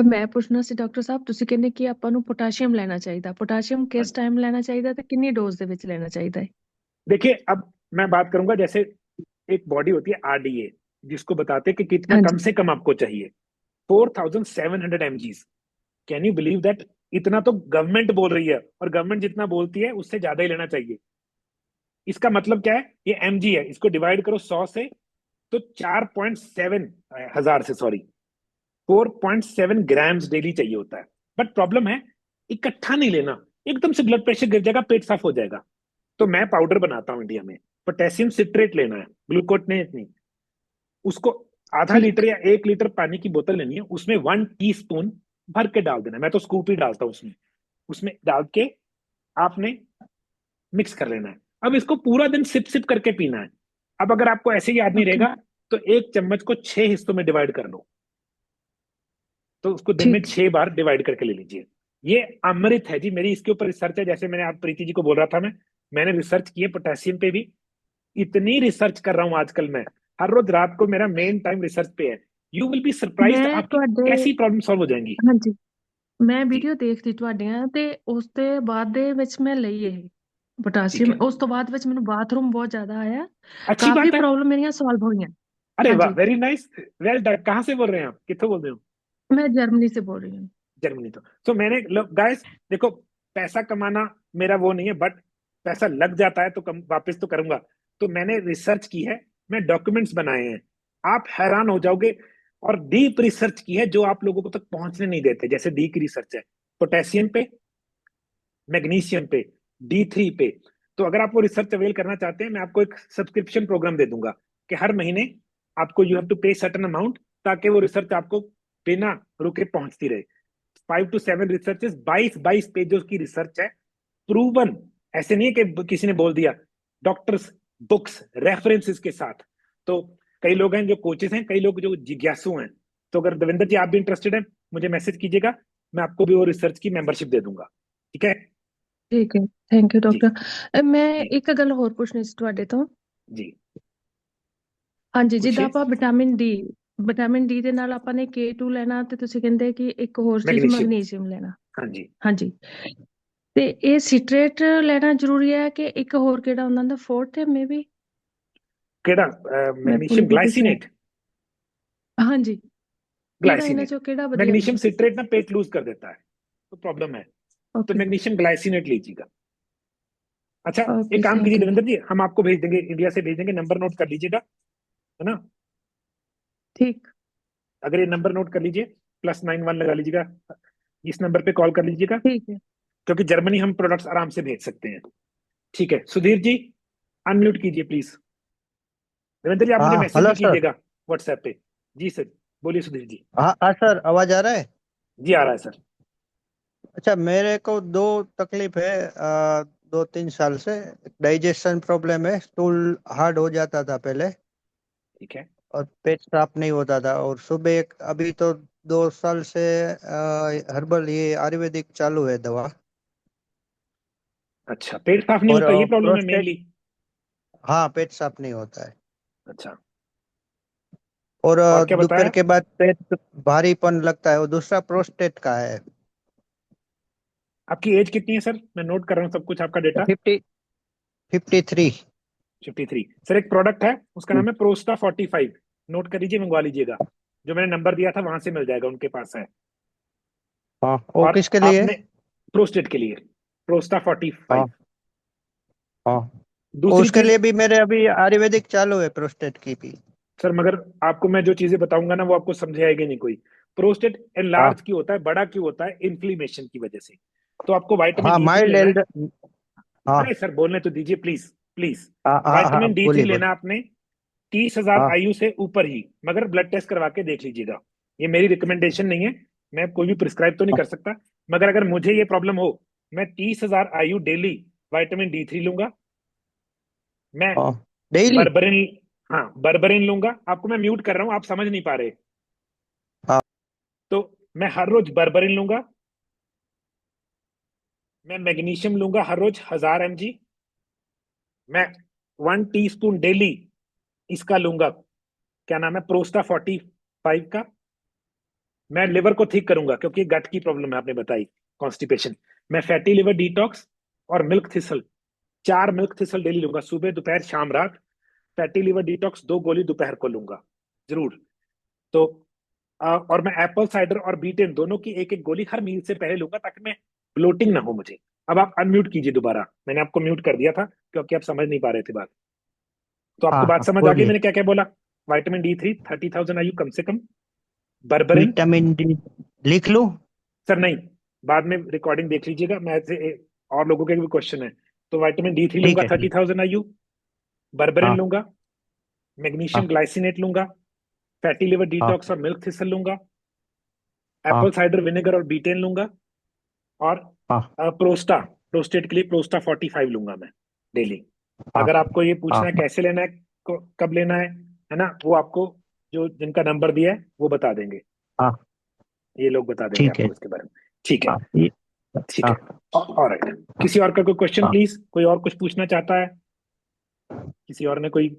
ਮੈਂ ਪੁੱਛਣਾ ਸੀ ਡਾਕਟਰ ਸਾਹਿਬ, ਤੁਸੀਂ ਕਹਿੰਦੇ ਕਿ ਆਪਾਂ ਨੂੰ ਪੋਟਾਸ਼ੀਅਮ ਲੈਣਾ ਚਾਹੀਦਾ। ਪੋਟਾਸ਼ੀਅਮ हाँ ਕਿਸ जी। ਟਾਈਮ ਲੈਣਾ ਚਾਹੀਦਾ ਤੇ कितनी डोज ਦੇ ਵਿੱਚ ਲੈਣਾ ਚਾਹੀਦਾ है? देखिए, अब मैं बात करूंगा, जैसे एक बॉडी होती है RDA, जिसको बताते हैं कि कितना हाँ कम जी। से कम आपको चाहिए, 4700 mg। Can you believe that? इतना तो गवर्नमेंट बोल रही है, और गवर्नमेंट जितना बोलती है उससे ज्यादा ही लेना चाहिए। इसका मतलब क्या है? ये mg है, इसको डिवाइड करो 100 से, तो 4.7 हजार से, सॉरी 4.7 ग्राम्स डेली चाहिए होता है। बट प्रॉब्लम है, इकट्ठा नहीं लेना, एकदम से ब्लड प्रेशर गिर जाएगा, पेट साफ हो जाएगा। तो मैं पाउडर बनाता हूं इंडिया में, पोटेशियम सिट्रेट लेना है, ग्लूकोनेट नहीं। उसको आधा ठीक। लीटर या 1 लीटर पानी की बोतल लेनी है, उसमें 1 टीस्पून भर के डाल देना है। मैं तो स्कूप ही डालता हूँ उसमें, उसमें डाल के आपने मिक्स कर लेना है। अब इसको पूरा दिन सिप सिप करके पीना है। अब अगर आपको ऐसे ही याद नहीं ओके। रहेगा, तो एक चम्मच को 6 हिस्सों में डिवाइड कर लो, तो उसको दिन में ठीक। 6 बार डिवाइड करके ले लीजिए। ये अमृत है जी, मेरी इसके ऊपर रिसर्च है। जैसे मैंने आप प्रीति जी को बोल रहा था, मैंने रिसर्च की है पोटेशियम पे भी, इतनी रिसर्च कर रहा हूं आजकल मैं, हर रोज रात को मेरा मेन टाइम रिसर्च पे है। यू विल बी सरप्राइज्ड, ਮੈਂ आपकी ਤੁਹਾਡੇ कैसी प्रॉब्लम सॉल्व हो जाएंगी। ਹਾਂਜੀ, ਮੈਂ जी, ਵੀਡੀਓ ਦੇਖਦੀ ਤੁਹਾਡੀਆਂ ਤੇ ਉਸ ਦੇ ਬਾਅਦ ਦੇ ਵਿੱਚ ਮੈਂ ਲਈ ਇਹ ठीक पोटाशियਮ है, उस तो बाद ਵਿੱਚ ਮੈਨੂੰ ਬਾਥਰੂਮ ਬਹੁਤ ਜ਼ਿਆਦਾ ਆਇਆ अच्छी ਕਾਫੀ बात है। प्रॉब्लम मेरियां सॉल्व होईਆਂ अरे वाह, ਹਾਂਜੀ वेरी नाइस, वेल डन। कहाँ से बोल रहे हैं आप, कितों बोल रहे हो? मैं जर्मनी से बोल रही हूँ जर्मनी। तो मैंने गाइस देखो, पैसा कमाना मेरा वो नहीं है, बट पैसा लग जाता है तो कम वापस तो करूंगा। तो मैंने रिसर्च की है, मैं डॉक्यूमेंट्स बनाए हैं, आप हैरान हो जाओगे। और डीप रिसर्च की है जो आप लोगों को तक पहुंचने नहीं देते, जैसे डी की रिसर्च है पोटेशियम पे, मैग्नीशियम पे, D3 पे। तो अगर आप वो रिसर्च अवेल करना चाहते हैं, मैं आपको एक सब्सक्रिप्शन प्रोग्राम दे दूंगा कि हर महीने आपको यू हैव टू पे सर्टेन अमाउंट, ताकि वो रिसर्च आपको बिना रुके पहुंचती रहे। 5 to 7 रिसर्चेस, 22 पेजों की रिसर्च है, प्रूवन। ऐसे नहीं है कि किसी ने बोल दिया, डॉक्टर्स, बुक्स, रेफरेंसेस के साथ। तो कई लोग हैं जो कोचेस हैं, कई लोग जो जिज्ञासु हैं। तो अगर देवेंद्र जी आप भी इंटरेस्टेड हैं, मुझे मैसेज कीजिएगा, मैं आपको भी वो रिसर्च की मेंबरशिप दे दूंगा। ठीक है ਠੀਕ ਹੈ ਥੈਂਕ ਯੂ जी। ਡਾਕਟਰ ਮੈਂ जी ਇੱਕ ਗੱਲ ਹੋਰ ਪੁੱਛਣੀ ਸੀ ਤੁਹਾਡੇ ਤੋਂ जी ਹਾਂਜੀ ਜਿੱਦਾਂ पूछिए। ਆਪਾਂ ਵਿਟਾਮਿਨ ਡੀ ਦੇ ਨਾਲ ਆਪਾਂ ਨੇ K2 ਲੈਣਾ ਤੇ ਤੁਸੀਂ ਕਹਿੰਦੇ ਕਿ ਇੱਕ ਹੋਰ ਚੀਜ਼ मैग्नीशियम। ਮੈਗਨੀਸ਼ੀਅਮ ਲੈਣਾ हाँ जी। ਹਾਂਜੀ ਤੇ ਇਹ ਸਿਟਰੇਟ ਲੈਣਾ ਜ਼ਰੂਰੀ ਹੈ ਕਿ ਇੱਕ ਹੋਰ ਕਿਹੜਾ ਹੁੰਦਾ ਦਾ ਫੋਰਥ ਹੈ ਮੇਬੀ केड़ा? ਮੈਂ ਭੁੱਲ मैग्नीशियम ਗਈ ਸੀ ਸ਼ਾयਦ ग्लाइसिनेट। ਹਾਂਜੀ ਕਿਹੜਾ ਇਹਨਾਂ ग्लाइसिनेट, ਚੋਂ किहड़ा ਵਧੀਆ मैग्नीशियम ਹੁੰਦਾ सिट्रेट ना पेट लूज कर देता है, तो प्रॉब्लम है। तो ਓਕੇ मैग्नीशियम ग्लाइसिनेट लीजिएगा। अच्छा, ਓਕੇ एक काम कीजिए थैंक यू देवेंद्र जी, हम आपको भेज देंगे, इंडिया से भेज देंगे, नंबर नोट कर लीजिएगा, है ना? ठीक अगर ये नंबर नोट कर लीजिए, +91 लगा लीजिएगा, इस नंबर पे कॉल कर लीजिएगा, ठीक है क्योंकि जर्मनी हम प्रोडक्ट्स आराम से भेज सकते हैं। ठीक है, सुधीर जी अनम्यूट कीजिए प्लीज। देवेंद्र जी आप मुझे हाँ मैसेज हेलो भी सर। कीजिएगा व्हाट्सएप पे। जी सर, बोलिए सुधीर जी। हाँ हाँ सर, आवाज आ रहा है? जी आ रहा है सर। अच्छा, मेरे को दो तकलीफ है 2-3 साल से। डाइजेशन प्रॉब्लम है, स्टूल हार्ड हो जाता था पहले, ठीक है। और पेट साफ नहीं होता था। और सुबह अभी तो 2 साल से हर्बल ये आयुर्वेदिक चालू है दवा। अच्छा, पेट साफ नहीं और होता, ये प्रॉब्लम है प्रोस्टेट, मेनली? हाँ पेट साफ नहीं होता है। अच्छा, और और क्या दोपहर बताया? के बाद पेट भारीपन लगता है। और दूसरा प्रोस्टेट का है। आपकी एज कितनी है सर? मैं नोट कर रहा हूँ सब कुछ आपका डेटा। 53। 53। सर एक प्रोडक्ट है, उसका नाम है प्रोस्टा 45, नोट कर लीजिए, मंगवा लीजिएगा। जो मैंने नंबर दिया था वहां से मिल जाएगा, उनके पास है। हाँ, वो और किसके लिए? आपने प्रोस्टेट के लिए प्रोस्टा 45। हाँ हाँ, दूसरी उसके चीज लिए भी मेरे अभी आयुर्वेदिक चालू है, प्रोस्टेट की भी। सर, मगर आपको मैं जो चीजें बताऊंगा ना, वो आपको समझ आएगी नहीं कोई। प्रोस्टेट हाँ एनलार्ज क्यों होता है, बड़ा क्यों होता है? इन्फ्लेमेशन की वजह से। तो आपको विटामिन हाँ, D3 माइल्ड लेना है। एल्ड। हाँ अरे सर बोलने तो दीजिए प्लीज, प्लीज। हाँ हाँ हाँ, विटामिन D3 बोलिए लेना बोलिए। आपने 30,000 हाँ आयु से ऊपर ही, मगर ब्लड टेस्ट करवा के देख लीजिएगा। ये मेरी रिकमेंडेशन नहीं है, मैं कोई भी प्रिस्क्राइब तो नहीं हाँ कर सकता, मगर अगर मुझे ये प्रॉब्लम हो, मैं 30,000 आयु डेली विटामिन D3 लूंगा। मैं हाँ, डेली। बर्बरिन, हाँ बर्बरिन लूंगा। आपको मैं म्यूट कर रहा हूं, आप समझ नहीं पा रहे। हाँ तो मैं हर रोज बर्बरिन लूंगा, मैं मैग्नीशियम लूंगा हर रोज 1000 mg, मैं 1 टीस्पून डेली इसका लूंगा, क्या नाम है, प्रोस्टा 45 का। मैं लिवर को ठीक करूंगा, क्योंकि गट की प्रॉब्लम है आपने बताई, कॉन्स्टिपेशन। मैं फैटी लिवर डिटॉक्स और milk thistle, 4 milk thistle daily लूंगा, सुबह दोपहर शाम रात। फैटी लिवर डिटॉक्स 2 गोली दोपहर को लूंगा जरूर। तो और मैं एप्पल साइडर और बीटेन दोनों की एक एक गोली हर मील से पहले लूंगा, ताकि मैं ब्लोटिंग ना हो मुझे। अब आप अनम्यूट कीजिए दोबारा, मैंने आपको म्यूट कर दिया था क्योंकि आप समझ नहीं पा रहे थे बात। तो आपको हाँ बात हाँ, समझ आ गई बोलिए। मैंने क्या क्या बोला? विटामिन D3 30,000 आयु कम से कम, बर्बरिन। विटामिन डी लिख लूं? सर नहीं, बाद में रिकॉर्डिंग देख लीजिएगा, मैं ऐसे और लोगों के भी क्वेश्चन है। तो विटामिन D3 ठीक लूंगा है ठीक। 30,000 आयु, बर्बरिन हाँ लूंगा, मैग्नीशियम हाँ ग्लाइसिनेट लूंगा, फैटी लिवर हाँ डिटॉक्स और मिल्क थिसल लूंगा, हाँ एप्पल साइडर विनेगर और बीटेन लूंगा, और हाँ प्रोस्टेट के लिए प्रोस्टा 45 लूंगा मैं डेली। हाँ अगर आपको ये पूछना हाँ है कैसे लेना है, कब लेना है ना, वो आपको जो जिनका नंबर दिया है वो बता देंगे, हाँ, ये लोग बता देंगे ठीक है। आपको इसके बारे में। ठीक है। हाँ ये। ठीक है। हाँ ऑलराइट, किसी और का कोई क्वेश्चन हाँ, प्लीज? कोई और कुछ पूछना चाहता है? किसी और ने कोई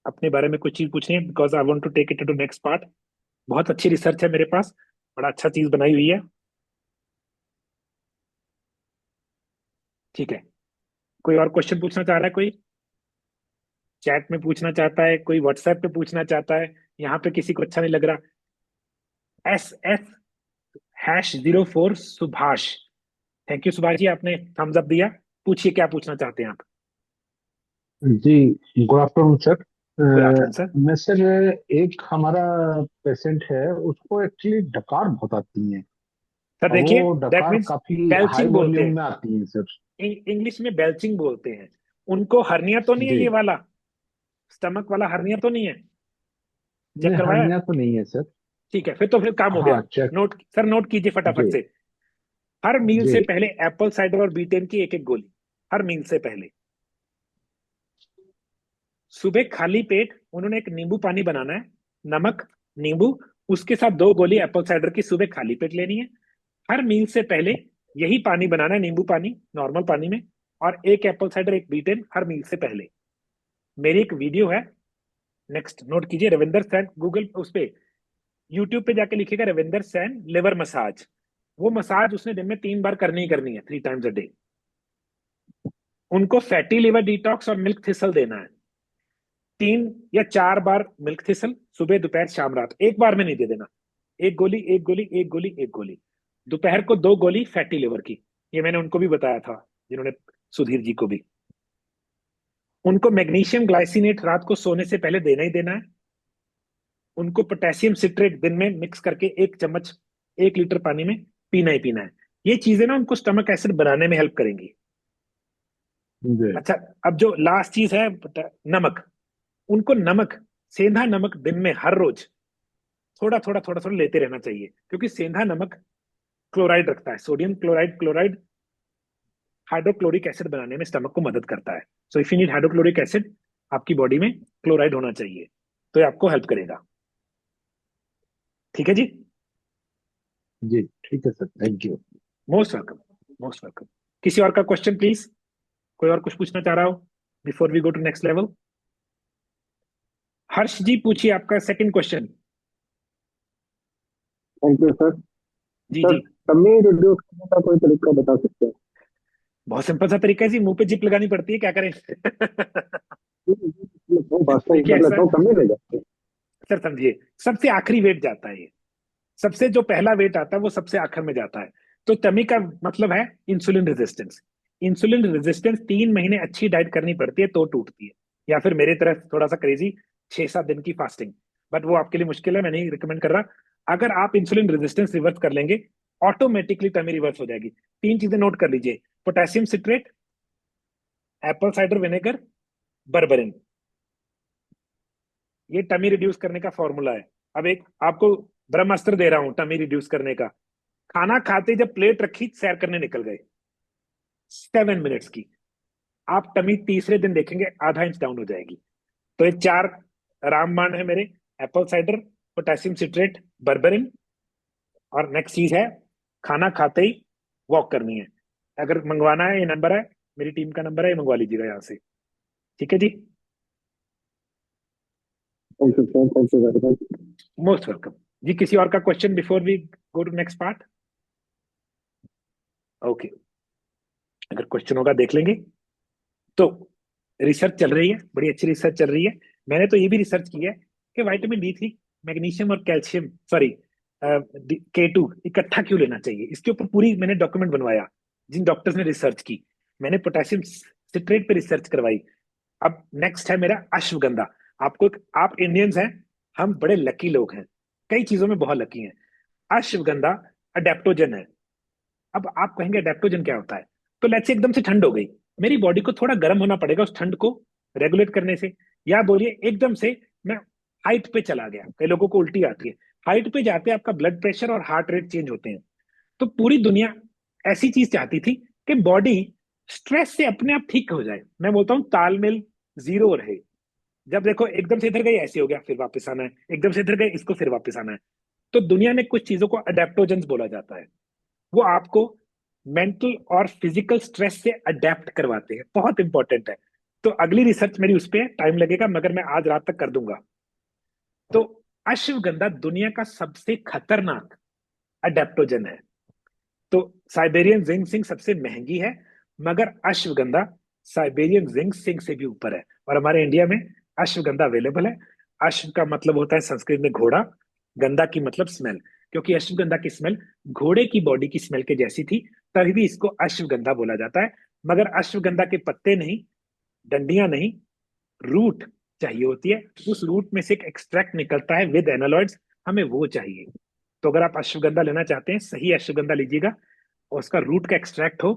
अपने बारे में कुछ चीज पूछनी है? Because I want to take it to next part. बहुत अच्छी रिसर्च है मेरे पास, बड़ा अच्छा चीज बनाई हुई है। ठीक है, कोई और क्वेश्चन पूछना चाह रहा है? कोई चैट में पूछना चाहता है, कोई व्हाट्सएप पे पूछना चाहता है? यहाँ पे किसी को अच्छा नहीं लग रहा। SF#04 Subhash, thank you Subhash ji, आपने थम्स अप दिया। पूछिए क्या पूछना चाहते हैं आप। जी, good afternoon sir. Good afternoon sir. मैं सर, एक हमारा पेशेंट है, उसको एक्चुअली डकार बहुत आती है, सर और देखिए, वो दैट डकार मीन्स काफी हाई बेल्चिंग बोलते वॉल्यूम हैं, में आती है सर। इंग्लिश में बेल्चिंग बोलते हैं। उनको हर्निया तो नहीं है, जी, ये वाला स्टमक वाला हर्निया तो नहीं है? चेक नहीं करवाया? हर्निया तो नहीं है सर। ठीक है, फिर तो फिर काम हो गया। हाँ चेक। नोट सर, नोट कीजिए फटाफट जी से। हर मील जी। से पहले एप्पल साइडर और बीटेन की एक एक गोली, हर मील से पहले। सुबह खाली पेट उन्होंने एक नींबू पानी बनाना है, नमक नींबू, उसके साथ 2 गोली एप्पल साइडर की सुबह खाली पेट लेनी है। हर मील से पहले यही पानी बनाना है, नींबू पानी नॉर्मल पानी में, और एक एप्पल साइडर एक बीटेन हर मील से पहले। मेरी एक वीडियो है, नेक्स्ट नोट कीजिए, रविंदर सैन, गूगल उस पे यूट्यूब पे जाके लिखिएगा रविंदर सैन लिवर मसाज। वो मसाज उसने दिन में 3 बार करनी ही करनी है, 3 times a day। उनको फैटी लिवर डिटॉक्स और मिल्क थिसल देना है, 3 या 4 बार मिल्क थिसल, सुबह दोपहर शाम रात, एक बार में नहीं दे देना। एक गोली एक गोली एक गोली एक गोली। दोपहर को 2 गोली फैटी लिवर की, ये मैंने उनको भी बताया था, जिन्होंने, सुधीर जी को भी। उनको मैग्नीशियम ग्लाइसिनेट रात को सोने से पहले देना ही देना है। उनको पोटेशियम सिट्रेट दिन में मिक्स करके 1 चम्मच 1 लीटर पानी में पीना ही पीना है। ये चीजें ना उनको स्टमक एसिड बनाने में हेल्प करेंगी। जी अच्छा, अब जो लास्ट चीज है, नमक। उनको नमक, सेंधा नमक दिन में हर रोज थोड़ा थोड़ा लेते रहना चाहिए, क्योंकि सेंधा नमक क्लोराइड रखता है, sodium chloride, chloride hydrochloric acid बनाने में स्टमक को मदद करता है। So if you need hydrochloric acid, आपकी बॉडी में क्लोराइड होना चाहिए, तो ये आपको हेल्प करेगा। ठीक है जी, जी ठीक है sir, thank you. Most welcome, most welcome. किसी और का क्वेश्चन प्लीज, कोई और कुछ पूछना चाह रहा हो before we go to next level? Harsh ji पूछिए आपका second question. Thank you sir. जी सर, जी, टमी रिड्यूस करने का कोई तरीका बता सकते हैं? बहुत सिंपल सा तरीका है जी, मुंह पे जिप लगानी पड़ती है, क्या करें? वो वास्तव देखिए मतलब ऐसा, तो कमी नहीं जाती। सर समझिए, सबसे आखिरी वेट जाता है ये, सबसे जो पहला वेट आता है वो सबसे आखिर में जाता है। तो टमी का मतलब है इंसुलिन रेजिस्टेंस। इंसुलिन रेजिस्टेंस 3 महीने अच्छी डाइट करनी पड़ती है तो टूटती है, या फिर मेरे तरह थोड़ा सा क्रेजी 6-7 दिन की फास्टिंग, बट वो आपके लिए मुश्किल है, मैं नहीं रिकमेंड कर रहा। अगर आप इंसुलिन रेजिस्टेंस रिवर्स कर लेंगे, ऑटोमेटिकली टमी रिवर्स हो जाएगी। 3 चीजें नोट कर लीजिए, potassium citrate, apple cider vinegar, berberine, ये टमी रिड्यूस करने का फॉर्मूला है। अब एक आपको ब्रह्मास्त्र दे रहा हूं टमी रिड्यूस करने का। खाना खाते जब प्लेट रखी, सैर करने निकल गए, 7 मिनट्स की, आप टमी तीसरे दिन देखेंगे आधा इंच डाउन हो जाएगी। तो ये 4 रामबाण है मेरे, एप्पल साइडर, पोटेशियम सिट्रेट, बर्बरिन, और नेक्स्ट चीज है खाना खाते ही वॉक करनी है। अगर मंगवाना है, ये नंबर है, मेरी टीम का नंबर है, ये मंगवा लीजिएगा यहाँ से। ठीक है जी, thank you sir, thank you very much. Most welcome जी। किसी और का question before we go to next part? Okay, अगर क्वेश्चन होगा देख लेंगे। तो रिसर्च चल रही है, बड़ी अच्छी रिसर्च चल रही है। मैंने तो ये भी रिसर्च की है कि विटामिन D3, मैग्नीशियम और कैल्शियम, सॉरी K2 इकट्ठा क्यों लेना चाहिए, इसके ऊपर पूरी मैंने डॉक्यूमेंट बनवाया, जिन डॉक्टर्स ने रिसर्च की। मैंने पोटेशियम सिट्रेट पे रिसर्च करवाई। अब नेक्स्ट है मेरा अश्वगंधा। आप इंडियंस हैं, हम बड़े लकी लोग हैं, कई चीजों में बहुत लकी हैं। अश्वगंधा अडेप्टोजन है। अब आप कहेंगे अडेप्टोजन क्या होता है? तो लेट्स से एकदम से ठंड हो गई, मेरी बॉडी को थोड़ा गर्म होना पड़ेगा उस ठंड को रेगुलेट करने से। या बोलिए एकदम से मैं हाइट पे चला गया, कई लोगों को उल्टी आती है, हाइट पे जाते आपका ब्लड प्रेशर और हार्ट रेट चेंज होते हैं। तो पूरी दुनिया ऐसी चीज चाहती थी कि बॉडी स्ट्रेस से अपने आप ठीक हो जाए। मैं बोलता हूँ तालमेल जीरो रहे। जब देखो एकदम से इधर गए ऐसे हो गया, फिर वापस आना है, एकदम से इधर गए इसको फिर वापस आना है। तो दुनिया में कुछ चीजों को अडेप्टोजेंस बोला जाता है, वो आपको मेंटल और फिजिकल स्ट्रेस से अडेप्ट करवाते हैं, बहुत इंपॉर्टेंट है। तो अगली रिसर्च मेरी उस पर टाइम लगेगा, मगर मैं आज रात तक कर दूंगा। तो अश्वगंधा दुनिया का सबसे खतरनाक अडेप्टोजन है। तो साइबेरियन जिंक सबसे महंगी है, मगर अश्वगंधा साइबेरियन जिंक से भी ऊपर है। और हमारे इंडिया में अश्वगंधा अवेलेबल है। अश्व का मतलब होता है संस्कृत में घोड़ा, गंधा की मतलब स्मेल, क्योंकि अश्वगंधा की स्मेल घोड़े की बॉडी की स्मेल के जैसी थी, तभी भी इसको अश्वगंधा बोला जाता है। मगर अश्वगंधा के पत्ते नहीं, डंडियां नहीं, रूट चाहिए होती है। उस रूट में से एक एक्सट्रैक्ट निकलता है विद एनालॉइड्स, हमें वो चाहिए। तो अगर आप अश्वगंधा लेना चाहते हैं, सही अश्वगंधा लीजिएगा और उसका रूट का एक्सट्रैक्ट हो।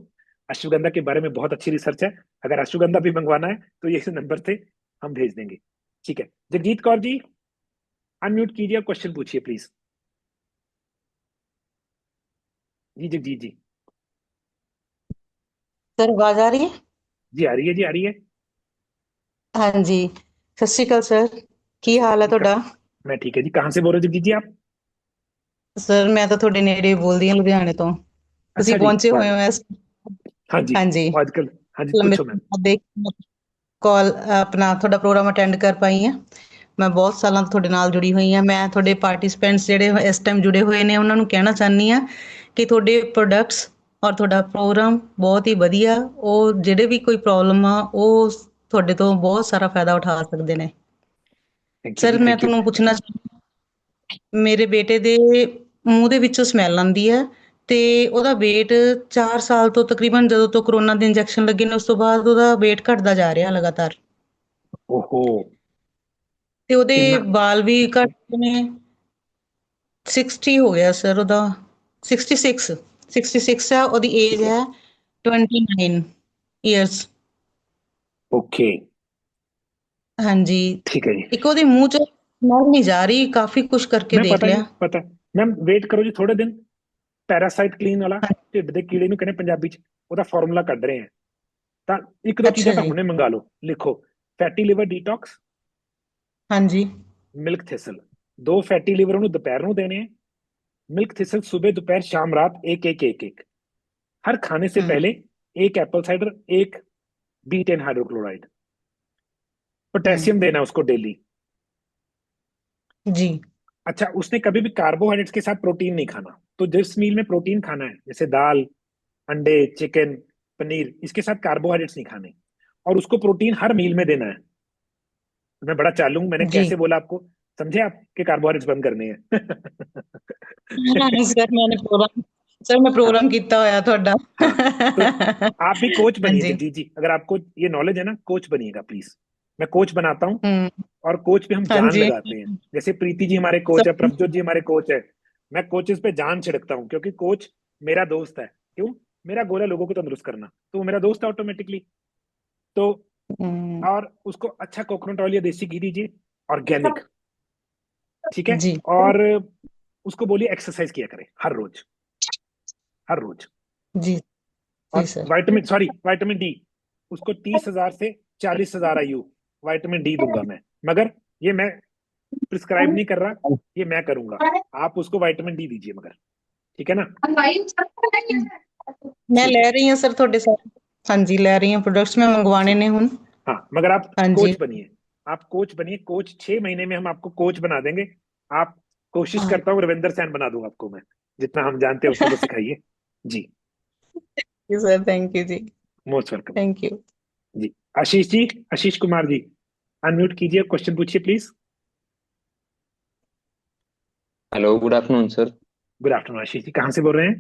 अश्वगंधा के बारे में बहुत अच्छी रिसर्च है। अगर अश्वगंधा भी मंगवाना है तो ये नंबर से हम भेज देंगे। ठीक है, जगजीत कौर जी अनम्यूट कीजिए, क्वेश्चन पूछिए प्लीज। जी जगजीत जी। सर आवाज आ रही है? जी आ रही है, जी आ रही है। हाँ जी, सत श्री अकाल सर, की हाल है ਤੁਹਾਡਾ? मैं ठीक है जी। कहाँ से बोल रहे हो जगजीत जी आप? सर मैं तो ਤੁਹਾਡੇ ਨੇੜੇ ਬੋਲਦੀ ਹਾਂ ਲੁਧਿਆਣੇ ਤੋਂ। ਤੁਸੀਂ अच्छा जी, ਪਹੁੰਚੇ ਹੋਏ वाह। ਹੋ ਇਸ हाँ जी। हाँ जी आजकल हाँ जी, ਲੰਬੇ पूछो मैम। ਸਮੇਂ ਬਾਅਦ ਦੇਖ ਕਾਲ ਆਪਣਾ ਤੁਹਾਡਾ ਪ੍ਰੋਗਰਾਮ ਅਟੈਂਡ ਕਰ ਪਾਈ ਹਾਂ। ਮੈਂ ਬਹੁਤ ਸਾਲਾਂ ਤੋਂ ਤੁਹਾਡੇ ਨਾਲ ਜੁੜੀ ਹੋਈ ਹਾਂ। ਮੈਂ ਤੁਹਾਡੇ ਪਾਰਟਿਸਿਪੈਂਟਸ ਜਿਹੜੇ ਇਸ ਟਾਈਮ ਜੁੜੇ ਹੋਏ ਨੇ ਉਹਨਾਂ ਨੂੰ ਕਹਿਣਾ ਚਾਹੁੰਦੀ ਹਾਂ ਕਿ ਤੁਹਾਡੇ ਪ੍ਰੋਡਕਟਸ ਔਰ ਤੁਹਾਡਾ ਪ੍ਰੋਗਰਾਮ ਬਹੁਤ ਹੀ ਵਧੀਆ। ਉਹ ਜਿਹੜੇ ਵੀ ਕੋਈ ਪ੍ਰੋਬਲਮ ਆ ਉਹ ਤੁਹਾਡੇ ਤੋਂ ਬਹੁਤ ਸਾਰਾ ਫਾਇਦਾ ਉਠਾ ਸਕਦੇ ਨੇ। थैंक यू ਸਰ जी, ਮੈਂ थैंक यू। ਤੁਹਾਨੂੰ ਪੁੱਛਣਾ ਮੇਰੇ ਬੇਟੇ ਦੇ ਮੂੰਹ ਦੇ ਵਿੱਚੋਂ ਸਮੈਲ ਆਉਂਦੀ ਹੈ ਤੇ ਉਹਦਾ weight 4 ਸਾਲ ਤੋਂ ਤਕਰੀਬਨ ਜਦੋਂ ਤੋਂ ਕਰੋਨਾ ਦੇ ਇੰਜੈਕਸ਼ਨ ਲੱਗੇ ਨੇ ਉਸ ਤੋਂ ਬਾਅਦ ਉਹਦਾ weight ਘਟਦਾ ਜਾ ਰਿਹਾ ਲਗਾਤਾਰ ओहो। ਤੇ ਉਹਦੇ कितना? ਵਾਲ ਵੀ ਘਟ ਗਏ ਨੇ। 60 ਹੋ ਗਿਆ ਸਰ ਉਹਦਾ 66 ਹੈ ਉਹਦੀ ठीक ਏਜ है। ਹੈ 29 ਇਅਰਸ। ओके। ਹਾਂਜੀ ठीक है जी। ਇੱਕ ਉਹਦੇ ਮੂੰਹ ਚ ਸਮੈਲ ਨਹੀਂ ਜਾ ਰਹੀ ਕਾਫੀ ਕੁਛ ਕਰਕੇ मैं ਦੇਖ पता ਲਿਆ। नहीं पता। मैम वेट करो जी थोड़े दिन। ਪੈਰਾਸਾਈਟ ਕਲੀਨ ਵਾਲਾ ਢਿੱਡ ਦੇ ਕੀੜੇ ਨੂੰ ਕਹਿੰਦੇ ਪੰਜਾਬੀ ਚ, ਉਹਦਾ ਫਾਰਮੂਲਾ ਕੱਢ ਰਹੇ ਆ। ਤਾਂ ਇੱਕ ਦੋ ਚੀਜ਼ਾਂ ਅੱਛਾ ਤਾਂ ਜੀ। ਹੁਣੇ ਮੰਗਾ ਲਓ, ਲਿਖੋ। ਫੈਟੀ ਲਿਵਰ ਡੀਟੌਕਸ, ਹਾਂਜੀ मिल्क थिसल। 2 फैटी लिवर ਉਹਨੂੰ ਦੁਪਹਿਰ ਨੂੰ देने हैं। मिल्क थिसल सुबह दोपहर शाम रात एक एक एक एक। हर खाने से पहले एक एप्पल साइडर, एक B10 हाइड्रोक्लोराइड। पोटेशियम देना उसको डेली। जी अच्छा, उसने कभी भी कार्बोहाइड्रेट्स के साथ प्रोटीन नहीं खाना। तो जिस मील में प्रोटीन खाना है, जैसे दाल, अंडे, चिकन, पनीर, इसके साथ कार्बोहाइड्रेट्स नहीं खाने। और उसको प्रोटीन हर मील में देना है। मैं बड़ा चालू हूं, मैंने जी कैसे बोला आपको, समझे आप कि कार्बोहाइड्रेट्स बंद करने हैं। सर मैं हाँ प्रोग्राम ਕੀਤਾ ਹੋਇਆ ਤੁਹਾਡਾ। हाँ। तो आप भी कोच बनिए ਹਾਂਜੀ जगजीत जी, अगर आपको ये नॉलेज है ना, कोच बनिएगा प्लीज। मैं कोच बनाता हूँ ਹੂੰ और कोच पे हम जान ਹਾਂਜੀ लगाते हैं। जैसे प्रीति जी हमारे कोच है, सर प्रभजोत जी हमारे कोच है। मैं कोचेस पे जान छिड़कता हूँ, क्योंकि कोच मेरा दोस्त है। क्यों? मेरा गोल है लोगों को तंदुरुस्त करना, तो वो मेरा दोस्त है ऑटोमेटिकली। तो हम्म, और उसको अच्छा कोकोनट ऑयल या देसी घी दीजिए, ऑर्गेनिक। ठीक है। जी और उसको बोलिए एक्सरसाइज किया करे हर रोज, हर रोज। जी जी और सर वाइटामिन डी, उसको 30,000 से 40,000 IU वाइटामिन डी दूंगा मैं। मगर ये मैं प्रिस्क्राइब नहीं कर रहा, ये मैं करूंगा। आप उसको वाइटामिन डी दीजिए मगर, ठीक है ना? मैं ठीक है। ਲੈ ਰਹੀ ਹਾਂ ਸਰ ਤੁਹਾਡੇ ਸਾਰੇ ਹਾਂਜੀ ਲੈ ਰਹੀ ਹਾਂ प्रोडक्ट्स मैं मंगवाने ठीक। ने हुन। हाँ, मगर आप ਹਾਂਜੀ कोच बनिए। आप कोच बनिए, कोच 6 महीने में हम आपको कोच बना देंगे। आप कोशिश हाँ करता हूँ रविंदर सैन बना दूंगा आपको मैं, जितना हम जानते हैं उतना तो सिखाइए जी। सर थैंक यू जी मोस्ट वेलकम थैंक यू। जी। आशीष जी, आशीष कुमार जी अनम्यूट कीजिए, क्वेश्चन पूछिए please. Hello good afternoon sir. Good afternoon Ashish ji, कहाँ से बोल रहे हैं?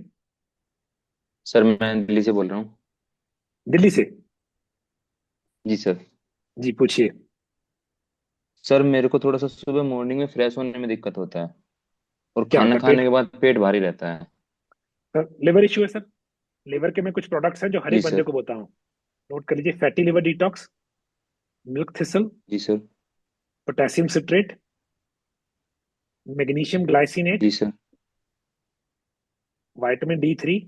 सर मैं दिल्ली से बोल रहा हूँ। दिल्ली से? जी सर। जी पूछिए। सर मेरे को थोड़ा सा सुबह मॉर्निंग में फ्रेश होने में दिक्कत होता है और क्या खाना होता है खाने पेट? के बाद पेट भारी रहता है। सर लिवर इश्यू है सर। लिवर के में कुछ प्रोडक्ट्स हैं जो हर जी एक बंदे सर। को बताऊं। नोट कर लीजिए, fatty liver detox, milk thistle, जी sir. Potassium citrate, magnesium glycinate, जी sir. Vitamin D3,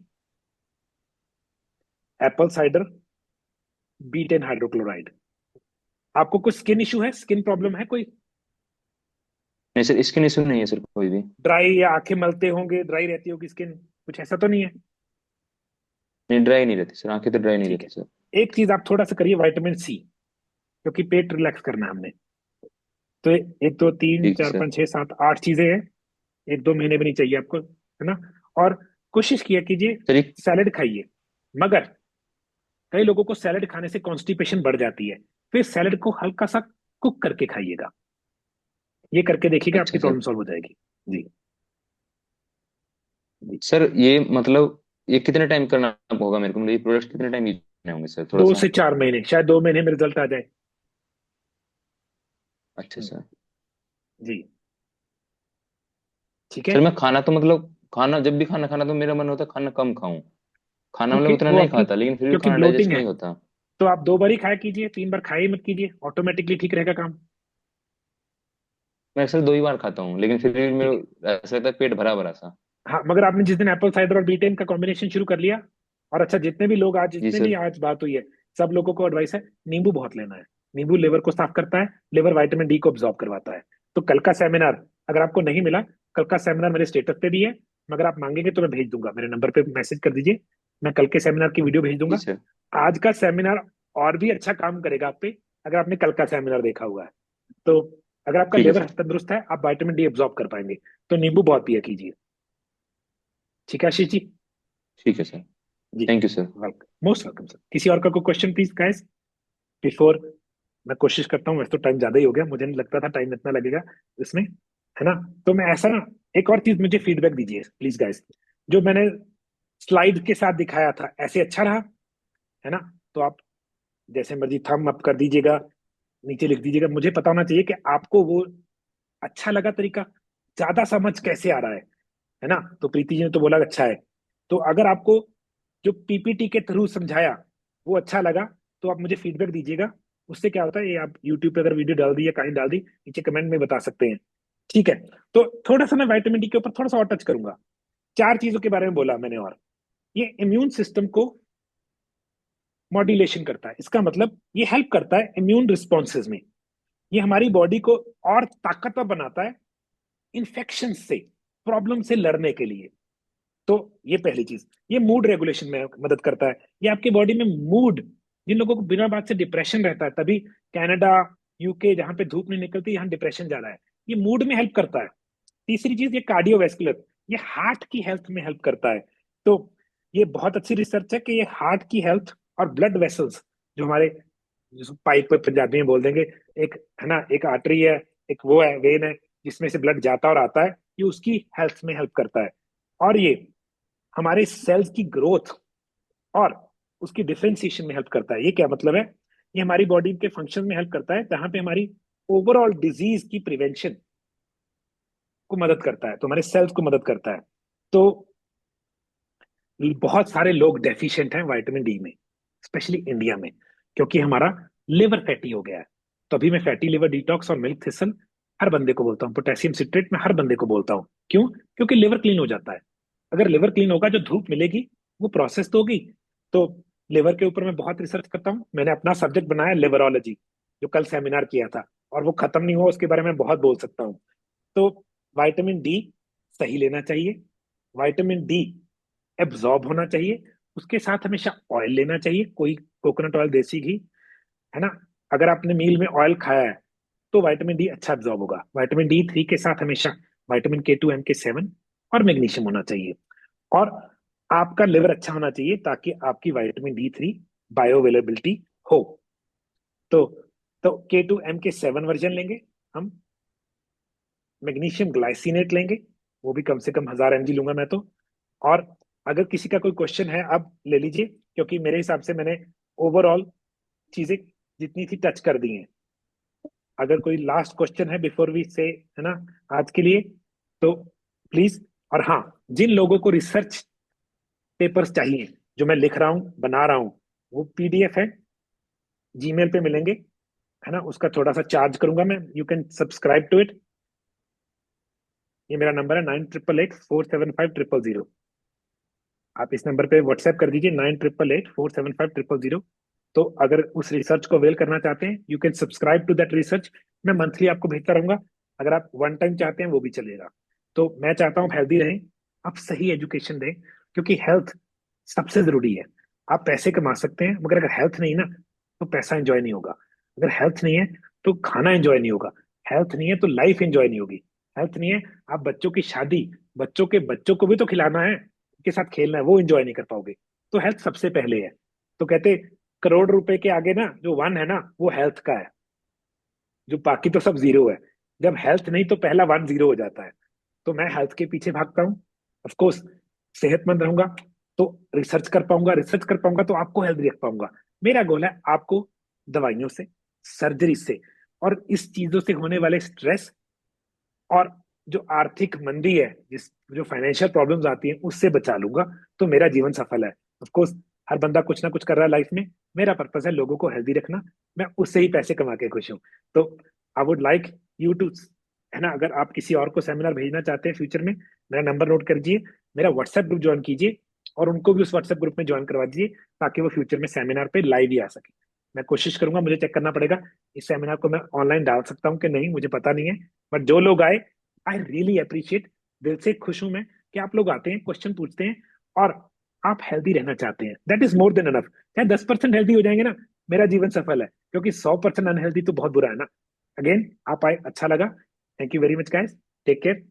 apple cider, B10 hydrochloride. आपको कुछ स्किन इशू है, स्किन प्रॉब्लम है कोई? नहीं सर स्किन इशू नहीं है सर कोई भी। ड्राई या आंखें मलते होंगे, ड्राई रहती होगी स्किन, कुछ ऐसा तो नहीं है? नहीं ड्राई नहीं रहती सर, आंखें तो ड्राई नहीं ठीक है। रहती सर। एक चीज आप थोड़ा सा करिए, विटामिन C, क्योंकि पेट रिलैक्स करना है हमने। तो 1 2 3 ठीक 4 सर। 5 6 7 8 चीजें हैं। 1 2 महीने भी नहीं चाहिए आपको, है ना? और कोशिश किया कीजिए, सर एक सैलेड खाइए। मगर कई लोगों को सैलेड खाने से कॉन्स्टिपेशन बढ़ जाती है, फिर सैलेड को हल्का सा कुक करके खाइएगा। ये करके देखिएगा, अच्छा आपकी सर। प्रॉब्लम सॉल्व हो जाएगी। जी जी। सर ये मतलब ये कितने टाइम करना होगा मेरे को, मतलब ये प्रोडक्ट कितने टाइम यूज करने होंगे सर, थोड़ा दो सा। से चार महीने, शायद 2 महीने में रिजल्ट आ जाए। अच्छा सर। जी ठीक है। सर मैं खाना तो मतलब खाना जब भी खाना खाना तो मेरा मन होता है खाना कम खाऊं। खाना मतलब क्योंकि उतना वो नहीं आपकी, खाता, लेकिन फिर भी क्योंकि खाना ब्लोटिंग डाइजेस्ट है, नहीं होता। तो आप 2 बार ही खाया कीजिए, 3 बार खाया ही मत कीजिए, ऑटोमेटिकली ठीक रहेगा काम। मैं अक्सर 2 ही बार खाता हूँ, लेकिन फिर भी ठीक है। मेरे ऐसा लगता है पेट भरा भरा सा। हाँ, मगर आपने जिस दिन एप्पल साइडर और बीटेन का कॉम्बिनेशन शुरू कर लिया, और अच्छा जितने भी लोग आज, जी जितने भी सर। आज बात हुई है, सब लोगों को एडवाइस है नींबू बहुत लेना है। नींबू लिवर को साफ करता है, लिवर विटामिन डी को ऑब्जॉर्व करवाता है। तो कल का सेमिनार अगर आपको नहीं मिला, कल का सेमिनार मेरे स्टेटस पे भी है, मगर आप मांगेंगे तो मैं भेज दूंगा, मेरे नंबर पे मैसेज कर दीजिए, मैं कल के सेमिनार की वीडियो भेज जी दूंगा। सर। आज का सेमिनार और भी अच्छा काम करेगा आप पे, अगर आपने कल का सेमिनार देखा हुआ है तो। अगर आपका ठीक है लिवर सर। तंदुरुस्त है, आप विटामिन डी ऑब्जॉर्व कर पाएंगे। तो नींबू बहुत पिया कीजिए। ठीक है आशीष जी। ठीक है सर। जी, thank you sir. Welcome, most welcome sir. किसी और का कोई क्वेश्चन प्लीज गाइस, बिफोर मैं कोशिश करता हूँ, वैसे तो टाइम ज्यादा ही हो गया, मुझे नहीं लगता था टाइम इतना लगेगा इसमें, है ना। तो मैं ऐसा ना, एक और चीज मुझे फीडबैक दीजिए प्लीज गाइस, जो मैंने स्लाइड के साथ दिखाया था ऐसे अच्छा रहा, है ना। तो आप जैसे मर्जी थंब अप कर दीजिएगा, नीचे लिख दीजिएगा, मुझे पता होना चाहिए कि आपको वो अच्छा लगा तरीका, ज्यादा समझ कैसे आ रहा है ना। तो प्रीति जी ने तो बोला अच्छा है, तो अगर आपको जो पीपीटी के थ्रू समझाया वो अच्छा लगा, तो आप मुझे फीडबैक दीजिएगा। उससे क्या होता है, ये आप यूट्यूब पे अगर वीडियो डाल दी या कहीं डाल दी, नीचे कमेंट में बता सकते हैं। ठीक है। तो थोड़ा सा मैं विटामिन डी के ऊपर थोड़ा सा और टच करूंगा। 4 चीजों के बारे में बोला मैंने, और ये इम्यून सिस्टम को मॉड्यूलेशन करता है, इसका मतलब ये हेल्प करता है इम्यून रिस्पॉन्सेज में, ये हमारी बॉडी को और ताकतवर बनाता है इन्फेक्शन से, प्रॉब्लम से लड़ने के लिए। तो ये पहली चीज, ये मूड रेगुलेशन में मदद करता है, ये आपके बॉडी में मूड, जिन लोगों को बिना बात से डिप्रेशन रहता है, तभी कनाडा, यूके जहां पे धूप नहीं निकलती, यहाँ डिप्रेशन ज्यादा है, ये मूड में हेल्प करता है। तीसरी चीज, ये कार्डियोवैस्कुलर, ये हार्ट की हेल्थ में हेल्प करता है। तो ये बहुत अच्छी रिसर्च है कि ये हार्ट की हेल्थ और ब्लड वेसल्स, जो हमारे, जिसको पाइप पे पंजाबी में बोल देंगे, एक है ना, एक आर्टरी है, एक वो है वेन है जिसमें से ब्लड जाता और आता है, ये उसकी हेल्थ में हेल्प करता है। और ये हमारे सेल्स की ग्रोथ और उसकी डिफरेंशिएशन में हेल्प करता है। ये क्या मतलब है, ये हमारी बॉडी के फंक्शन में हेल्प करता है, जहां पे हमारी ओवरऑल डिजीज की प्रिवेंशन को मदद करता है, तो हमारे सेल्स को मदद करता है। तो बहुत सारे लोग डेफिशिएंट हैं विटामिन डी में, स्पेशली इंडिया में, क्योंकि हमारा लिवर फैटी हो गया है। तो अभी मैं फैटी लिवर डिटॉक्स और मिल्क थिसल हर बंदे को बोलता हूँ, पोटेशियम सिट्रेट में हर बंदे को बोलता हूँ। क्यों? क्योंकि लिवर क्लीन हो जाता है। अगर लिवर क्लीन होगा, जो धूप मिलेगी वो प्रोसेस तो होगी। तो लिवर के ऊपर मैं बहुत रिसर्च करता हूँ, मैंने अपना सब्जेक्ट बनाया लिवरोलॉजी, जो कल सेमिनार किया था, और वो खत्म नहीं हुआ, उसके बारे में बहुत बोल सकता हूँ। तो विटामिन डी सही लेना चाहिए, विटामिन डी एब्जॉर्ब होना चाहिए, उसके साथ हमेशा ऑयल लेना चाहिए, कोई कोकोनट ऑयल, देसी घी, है ना। अगर आपने मील में ऑयल खाया है तो विटामिन डी अच्छा एब्जॉर्ब होगा। विटामिन D3 के साथ हमेशा विटामिन K2 MK7 और मैग्नीशियम होना चाहिए। और आपका लिवर अच्छा होना चाहिए, ताकि आपकी विटामिन D3 बायो अवेलेबिलिटी हो। तो K2 MK7 वर्जन लेंगे हम, मैग्नीशियम ग्लाइसिनेट लेंगे, वो भी कम से कम 1000 mg लूंगा मैं तो। और अगर किसी का कोई क्वेश्चन है आप ले लीजिए, क्योंकि मेरे हिसाब से मैंने ओवरऑल चीजें जितनी थी टच कर दी हैं। अगर कोई लास्ट क्वेश्चन है बिफोर वी से, है ना, आज के लिए, तो प्लीज। और हाँ, जिन लोगों को रिसर्च पेपर्स चाहिए जो मैं लिख रहा हूँ, बना रहा हूँ, वो PDF है, जीमेल पे मिलेंगे, है ना, उसका थोड़ा सा चार्ज करूंगा मैं, you can subscribe to it. ये मेरा नंबर है 9888475000। आप इस नंबर पे व्हाट्सएप कर दीजिए, 9888475000। तो अगर उस रिसर्च को अवेल करना चाहते हैं, you can subscribe to that research, मैं मंथली आपको भेजता रहूंगा। अगर आप वन टाइम चाहते हैं वो भी चलेगा। तो मैं चाहता हूँ हेल्दी रहें, आप सही एजुकेशन दें, क्योंकि हेल्थ सबसे जरूरी है। आप पैसे कमा सकते हैं, मगर अगर हेल्थ नहीं ना, तो पैसा एंजॉय नहीं होगा। अगर हेल्थ नहीं है तो खाना एंजॉय नहीं होगा, हेल्थ नहीं है तो लाइफ एंजॉय नहीं होगी, हेल्थ नहीं है, आप बच्चों की शादी, बच्चों के बच्चों को भी तो खिलाना है, उनके साथ खेलना है, वो एंजॉय नहीं कर पाओगे। तो हेल्थ सबसे पहले है। तो कहते करोड़ रुपए के आगे ना जो वन है ना वो हेल्थ का है, जो बाकी तो सब जीरो है। जब हेल्थ नहीं तो पहला वन जीरो हो जाता है। तो मैं हेल्थ के पीछे भागता हूँ। ऑफ कोर्स सेहतमंद रहूंगा तो रिसर्च कर पाऊंगा तो आपको हेल्दी रख पाऊंगा। मेरा गोल है आपको दवाइयों से, सर्जरी से और इस चीजों से होने वाले स्ट्रेस और जो आर्थिक मंदी है, जिस जो फाइनेंशियल प्रॉब्लम्स आती हैं उससे बचा लूंगा। तो मेरा जीवन सफल है। ऑफ कोर्स हर बंदा कुछ ना कुछ कर रहा है लाइफ में। मेरा पर्पस है लोगों को हेल्दी रखना। मैं उससे ही पैसे कमा के खुश हूँ। तो I would like you to, है ना, अगर आप किसी और को सेमिनार भेजना चाहते हैं फ्यूचर में, मेरा नंबर नोट कर लीजिए, मेरा व्हाट्सएप ग्रुप ज्वाइन कीजिए और उनको भी उस व्हाट्सएप ग्रुप में ज्वाइन करवा दीजिए ताकि वो फ्यूचर में सेमिनार पे लाइव ही आ सके। मैं कोशिश करूंगा, मुझे चेक करना पड़ेगा इस सेमिनार को मैं ऑनलाइन डाल सकता हूँ कि नहीं, मुझे पता नहीं है। बट जो लोग आए, आई रियली अप्रिशिएट, दिल से खुश हूं मैं कि आप लोग आते हैं, क्वेश्चन पूछते हैं और आप हेल्दी रहना चाहते हैं। That is more than enough. चाहे 10% हेल्दी हो जाएंगे ना, मेरा जीवन सफल है, क्योंकि 100% अनहेल्दी तो बहुत बुरा है ना। अगेन आप आए, अच्छा लगा। Thank you very much guys, take care.